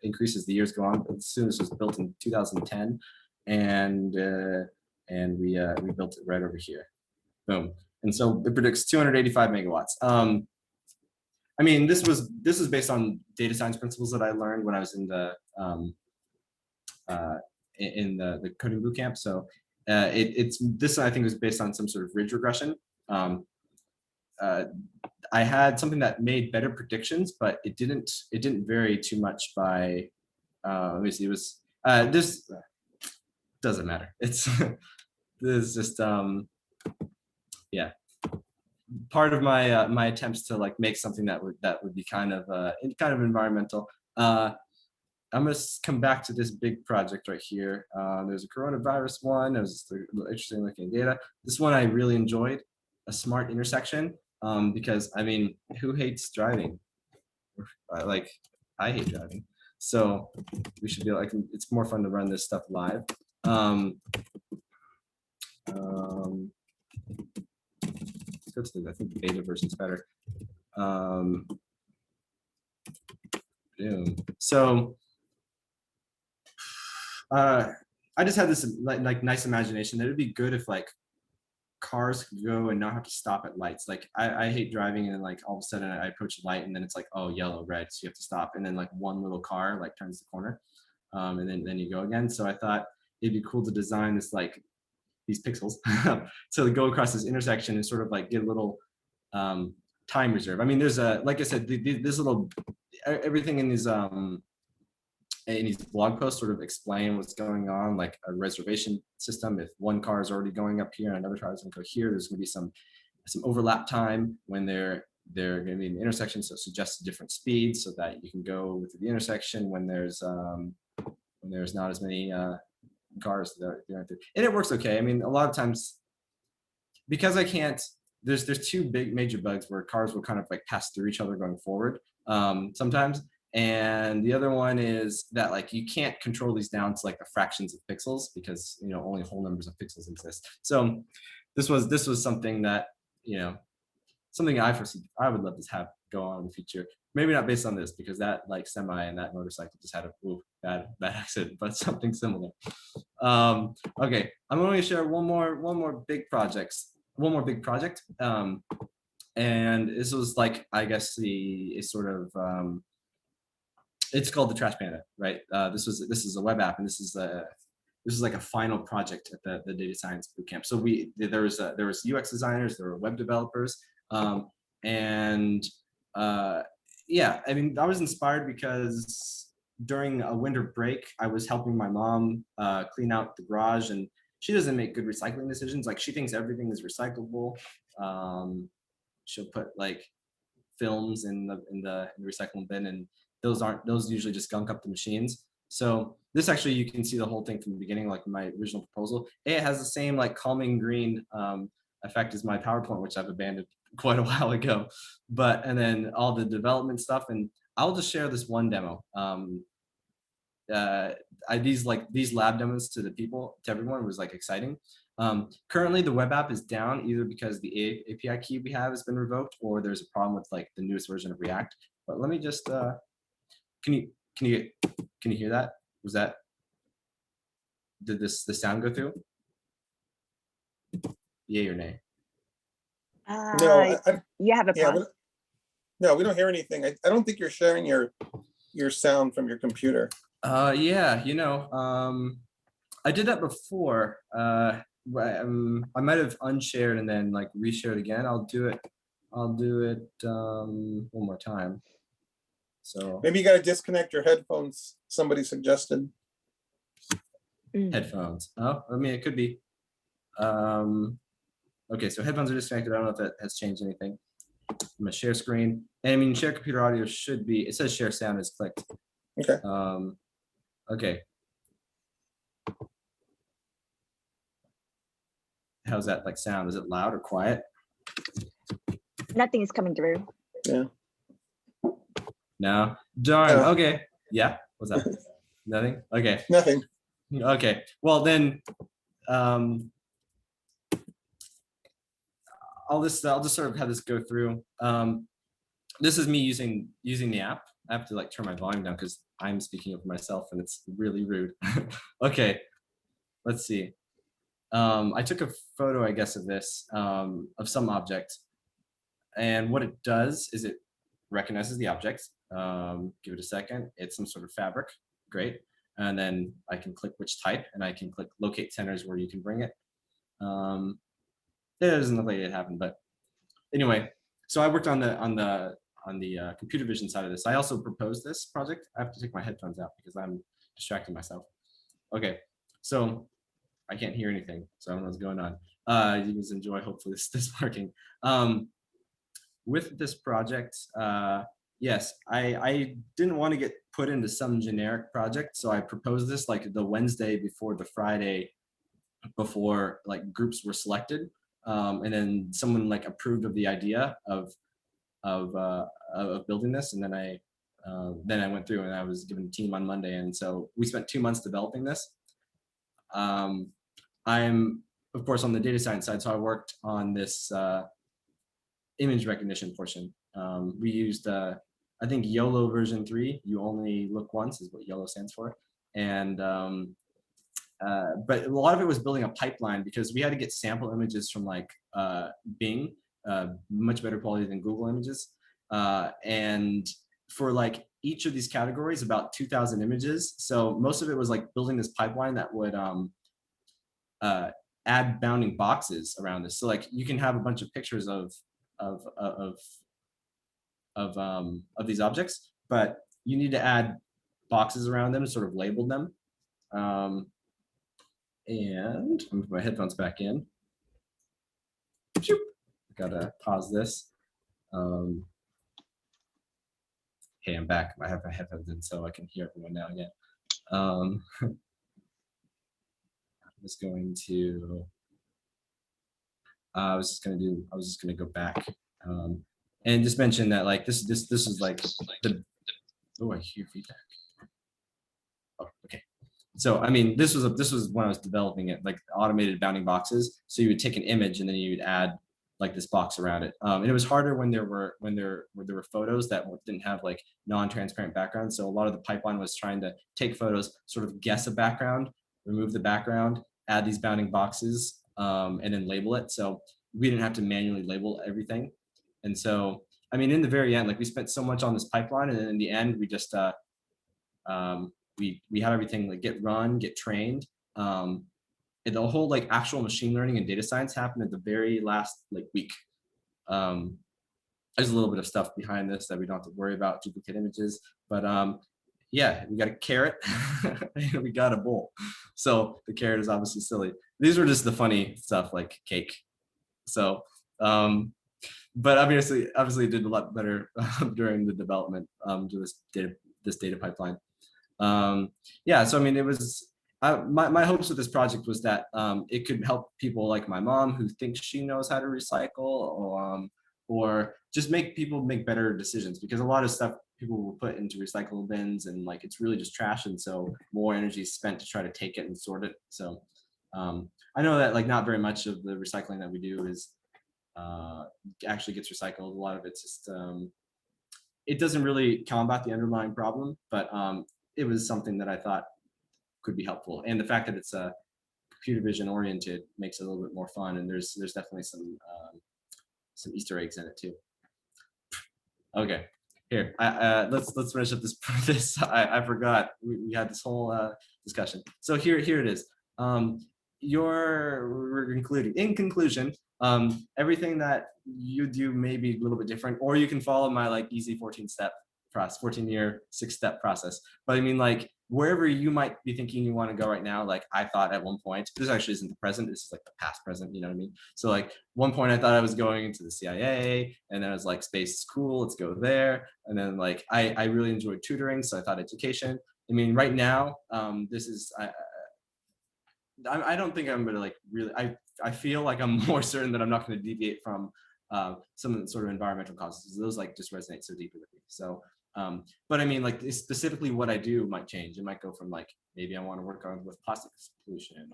increases the years go on. But as soon as it was built in 2010, and we built it right over here. Boom. And so it predicts 285 megawatts. I mean, this was based on data science principles that I learned when I was in the coding boot camp. So this I think was based on some sort of ridge regression. I had something that made better predictions, but it didn't vary too much by. Let me see. It was this doesn't matter. It's this is just yeah. Part of my my attempts to like make something that would be kind of environmental. I'm gonna come back to this big project right here. There's a coronavirus one. There's interesting looking data. This one I really enjoyed, a smart intersection, because I mean, who hates driving? Like, I hate driving, so we should be like, it's more fun to run this stuff live. Let's go to I think the beta version is better. So I just had this like nice imagination that it'd be good if like cars could go and not have to stop at lights. Like I hate driving and then like all of a sudden I approach a light and then it's like, oh, yellow, red, so you have to stop, and then like one little car like turns the corner, and then you go again. So I thought it'd be cool to design this like these pixels to go across this intersection and sort of like get a little time reserve. I mean, there's a, like I said, this little everything in these blog posts sort of explain what's going on, like a reservation system. If one car is already going up here and another car is going to go here, there's going to be some overlap time when they're going to be in the intersection. So it suggests different speeds so that you can go through the intersection when there's not as many cars that are there. And it works okay. I mean, a lot of times because I can't. There's two big major bugs where cars will kind of like pass through each other going forward sometimes. And the other one is that like you can't control these down to like the fractions of pixels because only whole numbers of pixels exist. So this was something that something I would love to have go on in the future. Maybe not based on this because that like semi and that motorcycle just had a bad accident, but something similar. Okay, I'm going to share one more big project. And this was like, I guess it's called the Trash Panda, right? This is a web app, and this is like a final project at the data science bootcamp. So there was UX designers, there were web developers, and yeah, I mean, I was inspired because during a winter break, I was helping my mom clean out the garage, and she doesn't make good recycling decisions. Like she thinks everything is recyclable. She'll put like films in the recycling bin, and those usually just gunk up the machines. So this actually, you can see the whole thing from the beginning, like my original proposal. It has the same like calming green effect as my PowerPoint, which I've abandoned quite a while ago. And then all the development stuff, and I'll just share this one demo. These lab demos to everyone was like exciting. Currently the web app is down either because the API key we have has been revoked or there's a problem with like the newest version of React. But let me just, can you hear that? Did the sound go through? Yay or nay? No, you have a pause. No, we don't hear anything. I don't think you're sharing your sound from your computer. Yeah, I did that before. I might have unshared and then like reshared again. I'll do it one more time. So Maybe you got to disconnect your headphones. Somebody suggested. headphones. Oh, I mean, it could be. Okay, so headphones are disconnected. I don't know if that has changed anything. I'm gonna share screen. And I mean, share computer audio should be, it says share sound is clicked. Okay. Okay. How's that like sound? Is it loud or quiet? Nothing is coming through. Yeah. No. Darn. No. Okay. Yeah. What's that? Nothing. Okay. Nothing. Okay. Well then, I'll just sort of have this go through. This is me using the app. I have to like turn my volume down because I'm speaking over myself and it's really rude. Okay. Let's see. I took a photo, I guess, of this, of some object. And what it does is it recognizes the object. Give it a second. It's some sort of fabric. Great. And then I can click which type, and I can click locate centers where you can bring it. It doesn't look like it happened, but anyway. So I worked on the computer vision side of this. I also proposed this project. I have to take my headphones out because I'm distracting myself. Okay. So I can't hear anything, so I don't know what's going on. You guys enjoy, hopefully this working. With this project, yes, I didn't want to get put into some generic project, so I proposed this like the Wednesday before the Friday before like groups were selected, and then someone like approved of the idea of building this, and then I went through and I was given a team on Monday, and so we spent 2 months developing this. I'm, of course, on the data science side, so I worked on this image recognition portion. We used, I think, YOLO version 3. You only look once is what YOLO stands for. And, but a lot of it was building a pipeline because we had to get sample images from like Bing, much better quality than Google Images. And for like each of these categories, about 2,000 images. So most of it was like building this pipeline that would add bounding boxes around this. So like you can have a bunch of pictures of these objects, but you need to add boxes around them, sort of label them. And I'm gonna put my headphones back in. Gotta pause this. Okay, I'm back. I have my headphones in so I can hear everyone now again. I'm just going to, I was just gonna go back and just mention that like this is like the, oh, I hear feedback. Oh, okay. So I mean, this was when I was developing it, like automated bounding boxes. So you would take an image and then you would add like this box around it. And it was harder when there were photos that didn't have like non-transparent backgrounds. So a lot of the pipeline was trying to take photos, sort of guess a background, remove the background, add these bounding boxes, and then label it. So we didn't have to manually label everything. And so, I mean, in the very end, like we spent so much on this pipeline, and then in the end, we just we had everything like get run, get trained. And the whole like actual machine learning and data science happened at the very last like week. There's a little bit of stuff behind this that we don't have to worry about, duplicate images, but yeah, we got a carrot and we got a bowl. So the carrot is obviously silly. These were just the funny stuff like cake. So, but obviously it did a lot better during the development to this data pipeline. Yeah, so I mean, it was, my hopes with this project was that it could help people like my mom who thinks she knows how to recycle, or just make people make better decisions, because a lot of stuff people will put into recyclable bins and like it's really just trash, and so more energy is spent to try to take it and sort it. So I know that like not very much of the recycling that we do is actually gets recycled. A lot of it's just it doesn't really combat the underlying problem, but it was something that I thought could be helpful. And the fact that it's computer vision oriented makes it a little bit more fun, and there's definitely some Easter eggs in it too. Okay, here, let's finish up this. I forgot we had this whole discussion. So here it is. we're concluding. In conclusion, everything that you do may be a little bit different, or you can follow my like easy 14-step process, 14-year 6-step process. But I mean, like wherever you might be thinking you want to go right now, like I thought at one point, this actually isn't the present, this is like the past present, you know what I mean? So like one point I thought I was going into the CIA, and then I was like, space is cool, let's go there. And then like I really enjoyed tutoring, so I thought education. I mean, right now, this is I don't think I'm gonna like really. I feel like I'm more certain that I'm not going to deviate from some of the sort of environmental causes. Those like just resonate so deeply with me. So, but I mean, like specifically what I do might change. It might go from like maybe I want to work on with plastics pollution,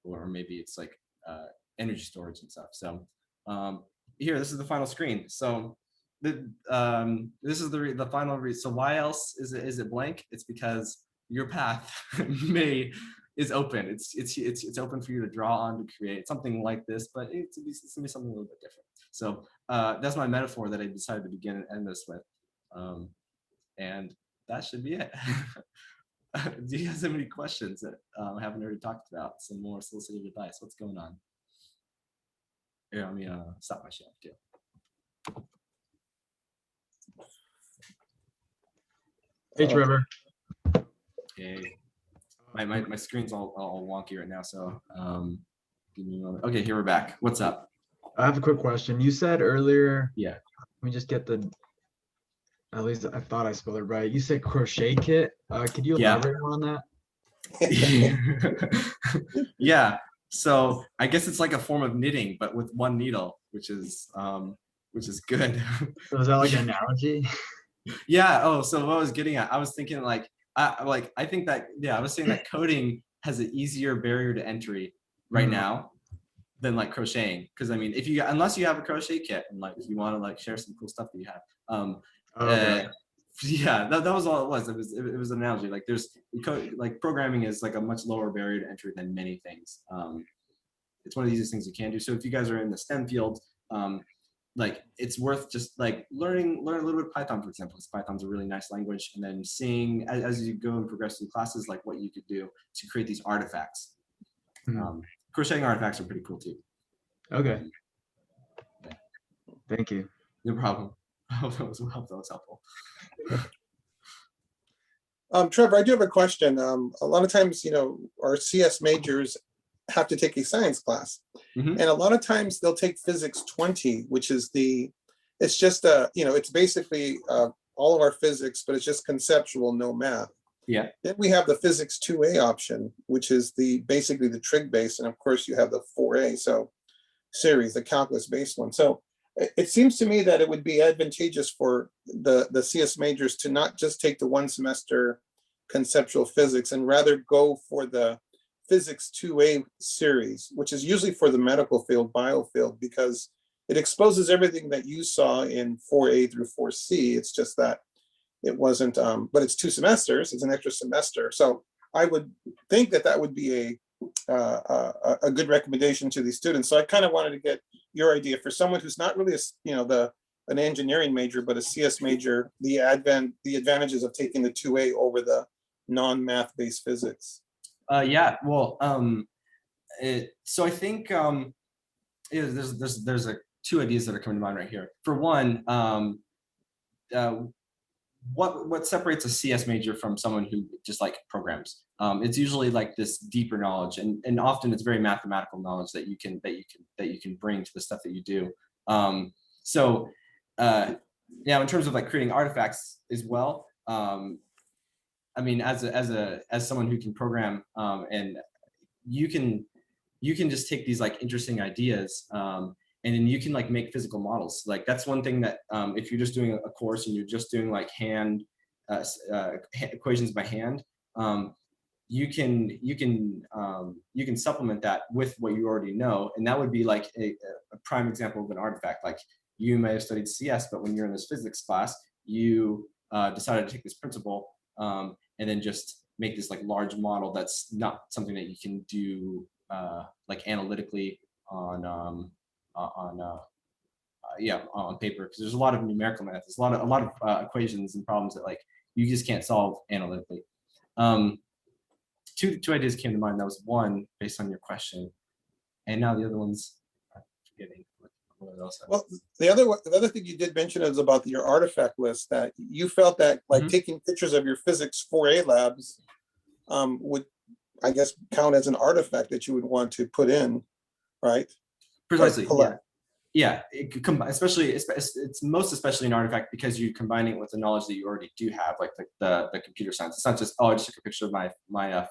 or maybe it's like energy storage and stuff. So here, this is the final screen. So this is the final read. So why else is it blank? It's because your path is open. It's open for you to draw on, to create something like this, but it's gonna be something a little bit different. So that's my metaphor that I decided to begin and end this with, and that should be it. Do you guys have any questions that I haven't already talked about? Some more solicited advice. What's going on? Here, let me stop my share too. Hey, Trevor. Okay. My screen's all wonky right now, so give me a moment. Okay, here we're back. What's up? I have a quick question. You said earlier, Yeah. let me just get at least I thought I spelled it right. You said crochet kit. Could you elaborate more on that? Yeah. So I guess it's like a form of knitting, but with one needle, which is good. So is that like an analogy? Yeah. Oh, so what I was getting at, I was thinking like I think that, yeah, I was saying that coding has an easier barrier to entry right now than like crocheting. Because I mean, unless you have a crochet kit and like you want to like share some cool stuff that you have. Okay. Yeah, that was all it was. It was an analogy. Like like programming is like a much lower barrier to entry than many things. It's one of the easiest things you can do. So if you guys are in the STEM field, like it's worth just like learn a little bit of Python, for example, because Python's a really nice language, and then seeing as you go and progress through classes, like what you could do to create these artifacts. Crocheting artifacts are pretty cool too. Okay. Yeah. Thank you. No problem. I hope that was helpful. Trevor, I do have a question. A lot of times, our CS majors have to take a science class. And a lot of times they'll take physics 20, which is it's just it's basically all of our physics, but it's just conceptual, no math. Yeah. Then we have the physics 2A option, which is basically the trig base. And of course you have the 4A, so series, the calculus based one. So it seems to me that it would be advantageous for the CS majors to not just take the one semester conceptual physics and rather go for the physics 2A series, which is usually for the medical field, biofield, because it exposes everything that you saw in 4A through 4C. It's just that it wasn't, but it's 2 semesters, it's an extra semester. So I would think that would be a good recommendation to these students. So I kind of wanted to get your idea for someone who's not really an engineering major, but a CS major, the advantages of taking the 2A over the non-math based physics. Yeah, well, so I think there's 2 ideas that are coming to mind right here. For one, what separates a CS major from someone who just like programs? It's usually like this deeper knowledge, and often it's very mathematical knowledge that you can bring to the stuff that you do. So yeah, in terms of like creating artifacts as well. I mean, as someone who can program, and you can just take these like interesting ideas, and then you can like make physical models. Like that's one thing that if you're just doing a course and you're just doing like hand equations by hand, you can supplement that with what you already know, and that would be like a prime example of an artifact. Like you may have studied CS, but when you're in this physics class, you decided to take this principle. And then just make this like large model that's not something that you can do like analytically on paper, because there's a lot of numerical math. There's a lot of equations and problems that like you just can't solve analytically. two ideas came to mind. That was one based on your question, and now the other one's I'm forgetting what else. Well, the other thing you did mention is about your artifact list, that you felt that like taking pictures of your physics 4A labs would, I guess, count as an artifact that you would want to put in, right? Precisely. Yeah. Especially it's most especially an artifact because you're combining it with the knowledge that you already do have, like the computer science. It's not just, oh, I just took a picture of my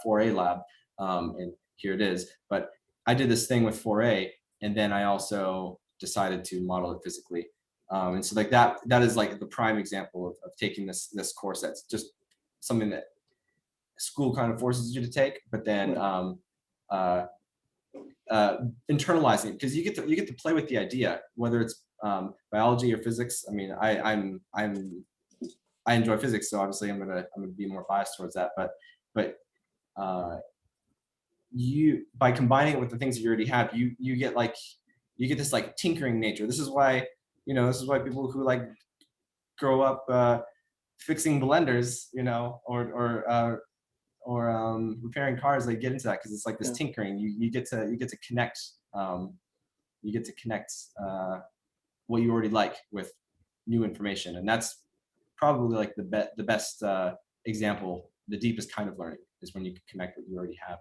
4A lab and here it is. But I did this thing with 4A, and then I also decided to model it physically. And so like that is like the prime example of taking this course that's just something that school kind of forces you to take, but then internalizing it, because you get to play with the idea, whether it's biology or physics. I mean, I enjoy physics, so obviously I'm gonna be more biased towards that. But you, by combining it with the things that you already have, you get this like tinkering nature. This is why people who like grow up fixing blenders, or repairing cars, they get into that because it's like this tinkering. You get to connect what you already like with new information, and that's probably like the best example. The deepest kind of learning is when you can connect what you already have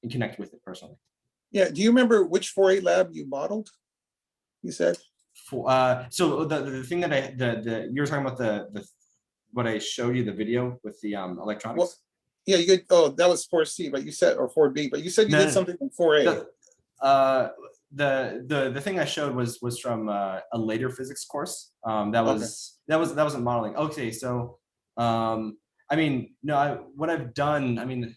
and connect with it personally. Yeah. Do you remember which 4A lab you modeled? You said. So the thing that you were talking about the what I showed you, the video with the electronics. Well, yeah, you get. Oh, that was 4C, but you said, or 4B, but you said you did something in 4A. The thing I showed was from a later physics course. That wasn't modeling. Okay, so I mean, no, what I've done, I mean,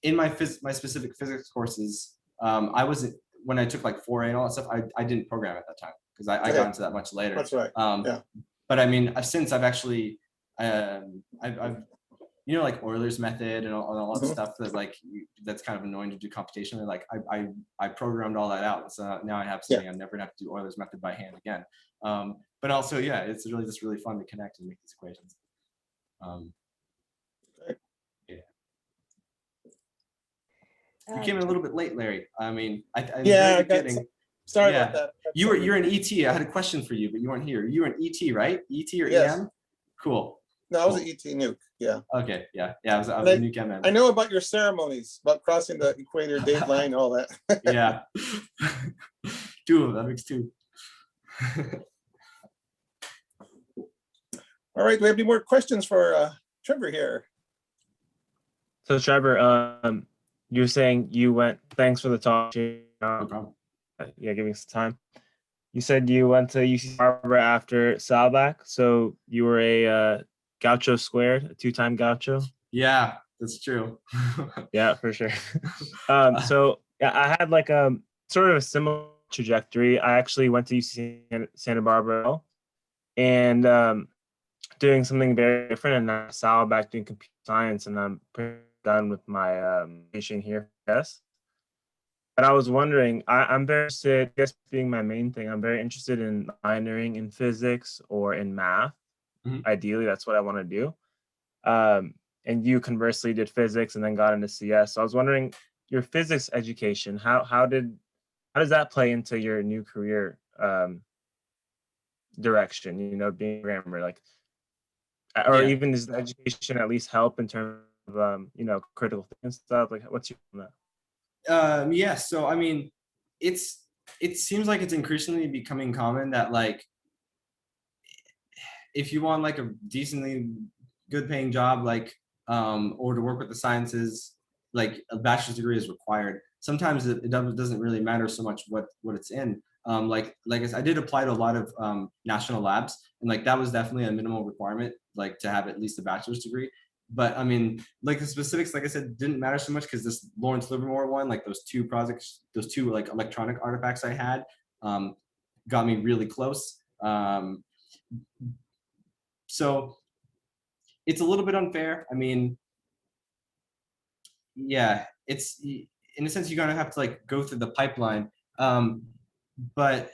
in my specific physics courses, I wasn't, when I took like 4A and all that stuff, I didn't program at that time because I got into that much later. That's right. But I mean, since I've actually I've like Euler's method and all that stuff that that's kind of annoying to do computation. Like I programmed all that out, so now I have something I never have to do Euler's method by hand again. But also, yeah, it's really fun to connect and make these equations. You came in a little bit late, Larry. I mean, I'm kidding. Sorry about that. You're in ET. I had a question for you, but you weren't here. You were in ET, right? ET or EM? Cool. No, I was an ET nuke. Yeah. Okay. Yeah. I was a nuke MM. I know about your ceremonies, about crossing the equator, date line, all that. Yeah. Two of them. That makes two. All right. Do we have any more questions for Trevor here? So Trevor, you're saying you went. Thanks for the talk. No problem. Yeah, giving us time. You said you went to UC Barbara after Saddleback, so you were a Gaucho squared, a 2-time Gaucho. Yeah, that's true. Yeah, for sure. So yeah, I had like a sort of a similar trajectory. I actually went to UC Santa Barbara and doing something very different, and now Saddleback doing computer science, and I'm pretty done with my mission here. Yes. But I was wondering, I'm very interested, I guess being my main thing, I'm very interested in minoring in physics or in math. Ideally, that's what I want to do. And you conversely did physics and then got into CS. So I was wondering, your physics education, how does that play into your new career direction? Being a programmer, like, or even does the education at least help in terms of critical thinking and stuff? Like, what's your on that? Yeah, so I mean, it seems like it's increasingly becoming common that like if you want like a decently good paying job, like or to work with the sciences, like a bachelor's degree is required. Sometimes it doesn't really matter so much what it's in. Like I did apply to a lot of national labs, and like that was definitely a minimal requirement, like to have at least a bachelor's degree. But I mean, like the specifics, like I said, didn't matter so much because this Lawrence Livermore one, like those two like electronic artifacts I had, got me really close. So it's a little bit unfair. I mean, yeah, it's in a sense you're gonna have to like go through the pipeline, but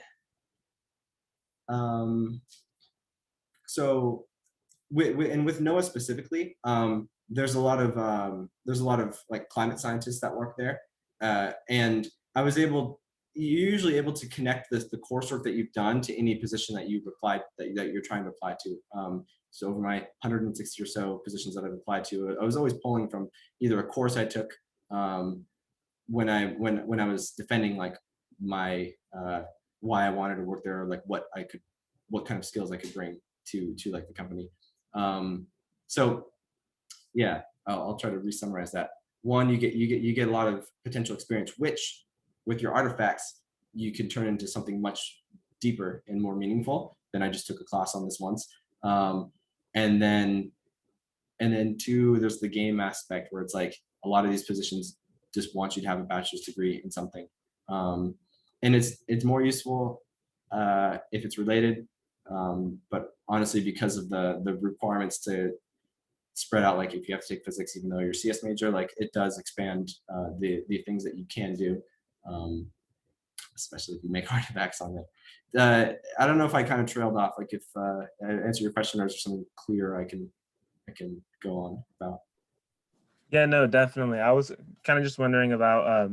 so. With NOAA specifically, there's a lot of like climate scientists that work there, and you're usually able to connect the coursework that you've done to any position that you've applied that you're trying to apply to. So over my 160 or so positions that I've applied to, I was always pulling from either a course I took when I was defending like my why I wanted to work there, or like what kind of skills I could bring to like the company. So yeah, I'll try to re-summarize that. One, you get a lot of potential experience, which with your artifacts you can turn into something much deeper and more meaningful than I just took a class on this once. And then two, there's the game aspect where it's like a lot of these positions just want you to have a bachelor's degree in something, and it's more useful if it's related. But honestly, because of the requirements to spread out, like if you have to take physics, even though you're a CS major, like it does expand the things that you can do, especially if you make artifacts on it. I don't know if I kind of trailed off. Like if I answer your question, or is there something clear I can go on about? Yeah, no, definitely. I was kind of just wondering about,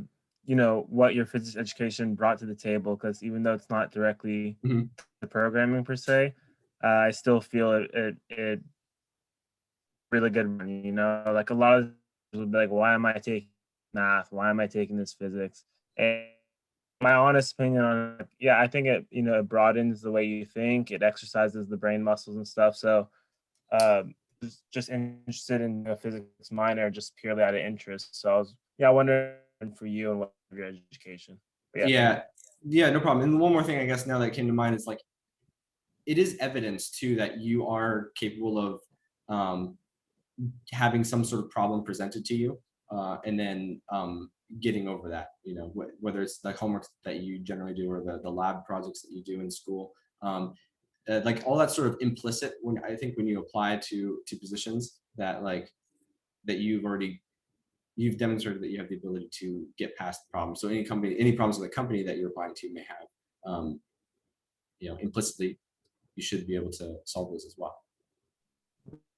what your physics education brought to the table, because even though it's not directly the programming per se, I still feel it really good. Like a lot of people would be like, why am I taking math? Why am I taking this physics? And my honest opinion on it, yeah, I think it, it broadens the way you think. It exercises the brain muscles and stuff. So just interested in a physics minor just purely out of interest. So I was wondering for you and what your education. But yeah, no problem. And one more thing I guess now that came to mind is like it is evidence too that you are capable of having some sort of problem presented to you, and then getting over that, whether it's the homework that you generally do or the lab projects that you do in school. Like all that sort of implicit when you apply to positions that like that you've demonstrated that you have the ability to get past the problem. So any problems with the company that you're applying to may have, implicitly you should be able to solve those as well.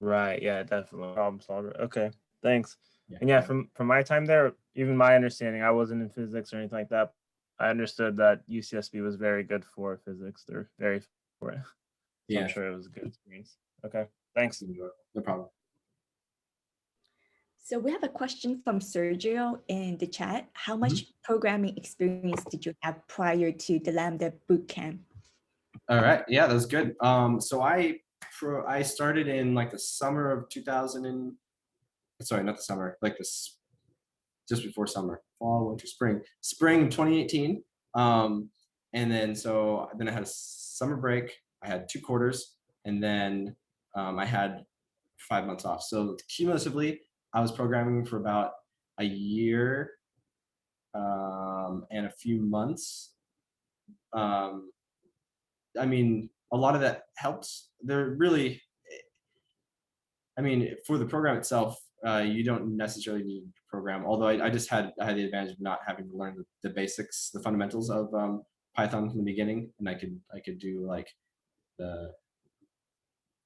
Right. Yeah, definitely. Problem solver. Okay. Thanks. Yeah. And from my time there, even my understanding, I wasn't in physics or anything like that. I understood that UCSB was very good for physics. They're very for it. So I'm sure it was a good experience. Okay. Thanks. No problem. So we have a question from Sergio in the chat. How much programming experience did you have prior to the Lambda bootcamp? All right. Yeah, that was good. So I started in like the summer of 2000 and sorry, not the summer, like this just before summer, fall, winter, spring 2018. And then I had a summer break. I had 2 quarters, and then I had 5 months off. So cumulatively, I was programming for about a year and a few months. I mean, a lot of that helps. For the program itself, you don't necessarily need to program. Although I had the advantage of not having to learn the basics, the fundamentals of Python from the beginning, and I could do like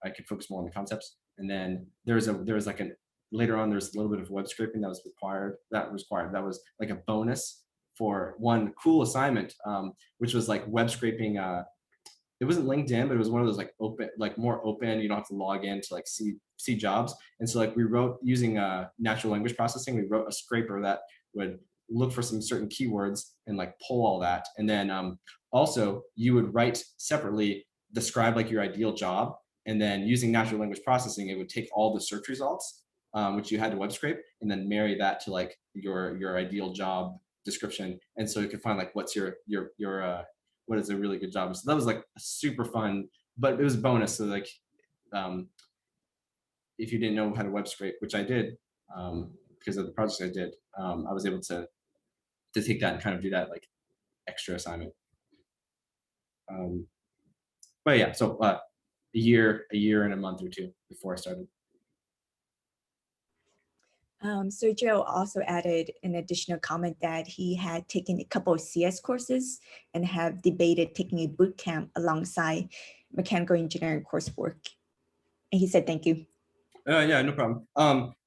I could focus more on the concepts. And then later on there's a little bit of web scraping that was required. That was like a bonus for one cool assignment, which was like web scraping. It wasn't LinkedIn, but it was one of those like open, like more open. You don't have to log in to like see jobs. And so like we wrote using natural language processing. We wrote a scraper that would look for some certain keywords and like pull all that. And then also you would write separately, describe like your ideal job, and then using natural language processing, it would take all the search results, which you had to web scrape, and then marry that to like your ideal job description. And so you could find like what's your what is a really good job. So that was like super fun, but it was a bonus. So like, if you didn't know how to web scrape, which I did, because of the projects I did, I was able to take that and kind of do that like extra assignment. But yeah, so a year and a month or 2 before I started. Sergio also added an additional comment that he had taken a couple of CS courses and have debated taking a boot camp alongside mechanical engineering coursework. And he said, thank you. Yeah, no problem.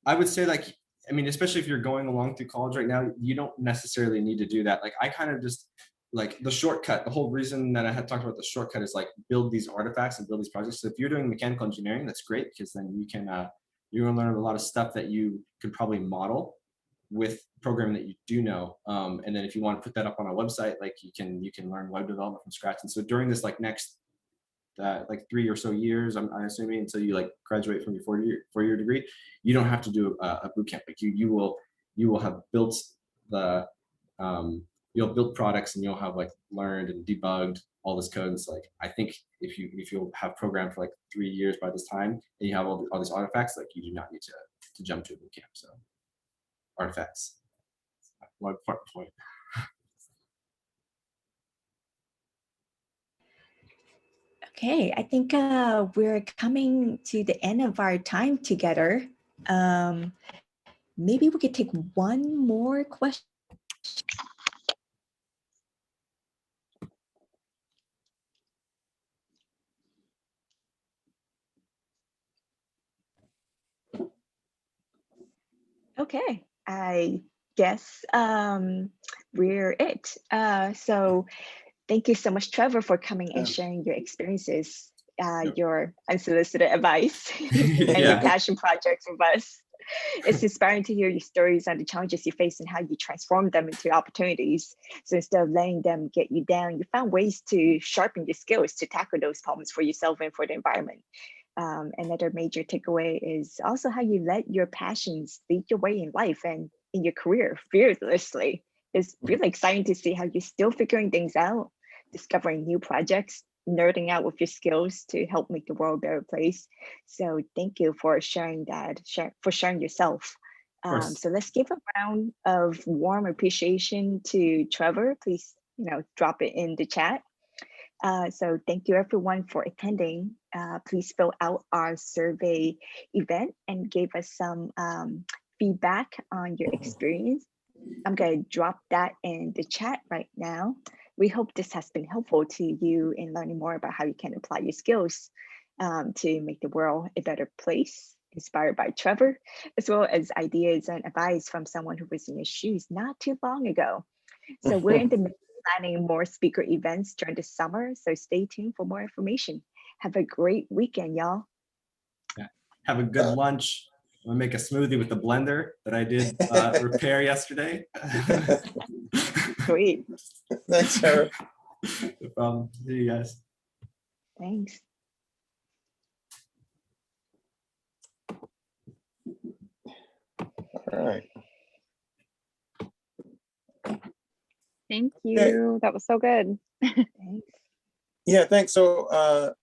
I would say like, I mean, especially if you're going along through college right now, you don't necessarily need to do that. Like I kind of just like the shortcut, the whole reason that I had talked about the shortcut is like build these artifacts and build these projects. So if you're doing mechanical engineering, that's great because then you can, you're gonna learn a lot of stuff that you could probably model with programming that you do know. And then if you want to put that up on a website, like you can learn web development from scratch. And so during this like next like 3 or so years, I'm assuming, until you like graduate from your four-year degree, you don't have to do a boot camp. Like you will have built the you'll build products and you'll have like learned and debugged all this code. It's like I think if you'll have programmed for like 3 years by this time and you have all these artifacts, like you do not need to jump to a boot camp. So artifacts. One point. Okay, I think we're coming to the end of our time together. Maybe we could take one more question. Okay, I guess we're it. So thank you so much, Trevor, for coming and sharing your experiences, your unsolicited advice, and your passion projects with us. It's inspiring to hear your stories and the challenges you face and how you transform them into opportunities. So instead of letting them get you down, you found ways to sharpen your skills to tackle those problems for yourself and for the environment. Another major takeaway is also how you let your passions lead your way in life and in your career fearlessly. It's really exciting to see how you're still figuring things out, discovering new projects, nerding out with your skills to help make the world a better place. So thank you for sharing that, for sharing yourself. So let's give a round of warm appreciation to Trevor. Please, drop it in the chat. So thank you everyone for attending. Please fill out our survey event and give us some feedback on your experience. I'm going to drop that in the chat right now. We hope this has been helpful to you in learning more about how you can apply your skills to make the world a better place, inspired by Trevor, as well as ideas and advice from someone who was in his shoes not too long ago. So we're in the middle of planning more speaker events during the summer, so stay tuned for more information. Have a great weekend, y'all. Yeah. Have a good lunch. I'm gonna make a smoothie with the blender that I did repair yesterday. Sweet. Thanks, Sarah. No problem. See you guys. Thanks. All right. Thank you. That was so good. Thanks. Yeah, thanks. So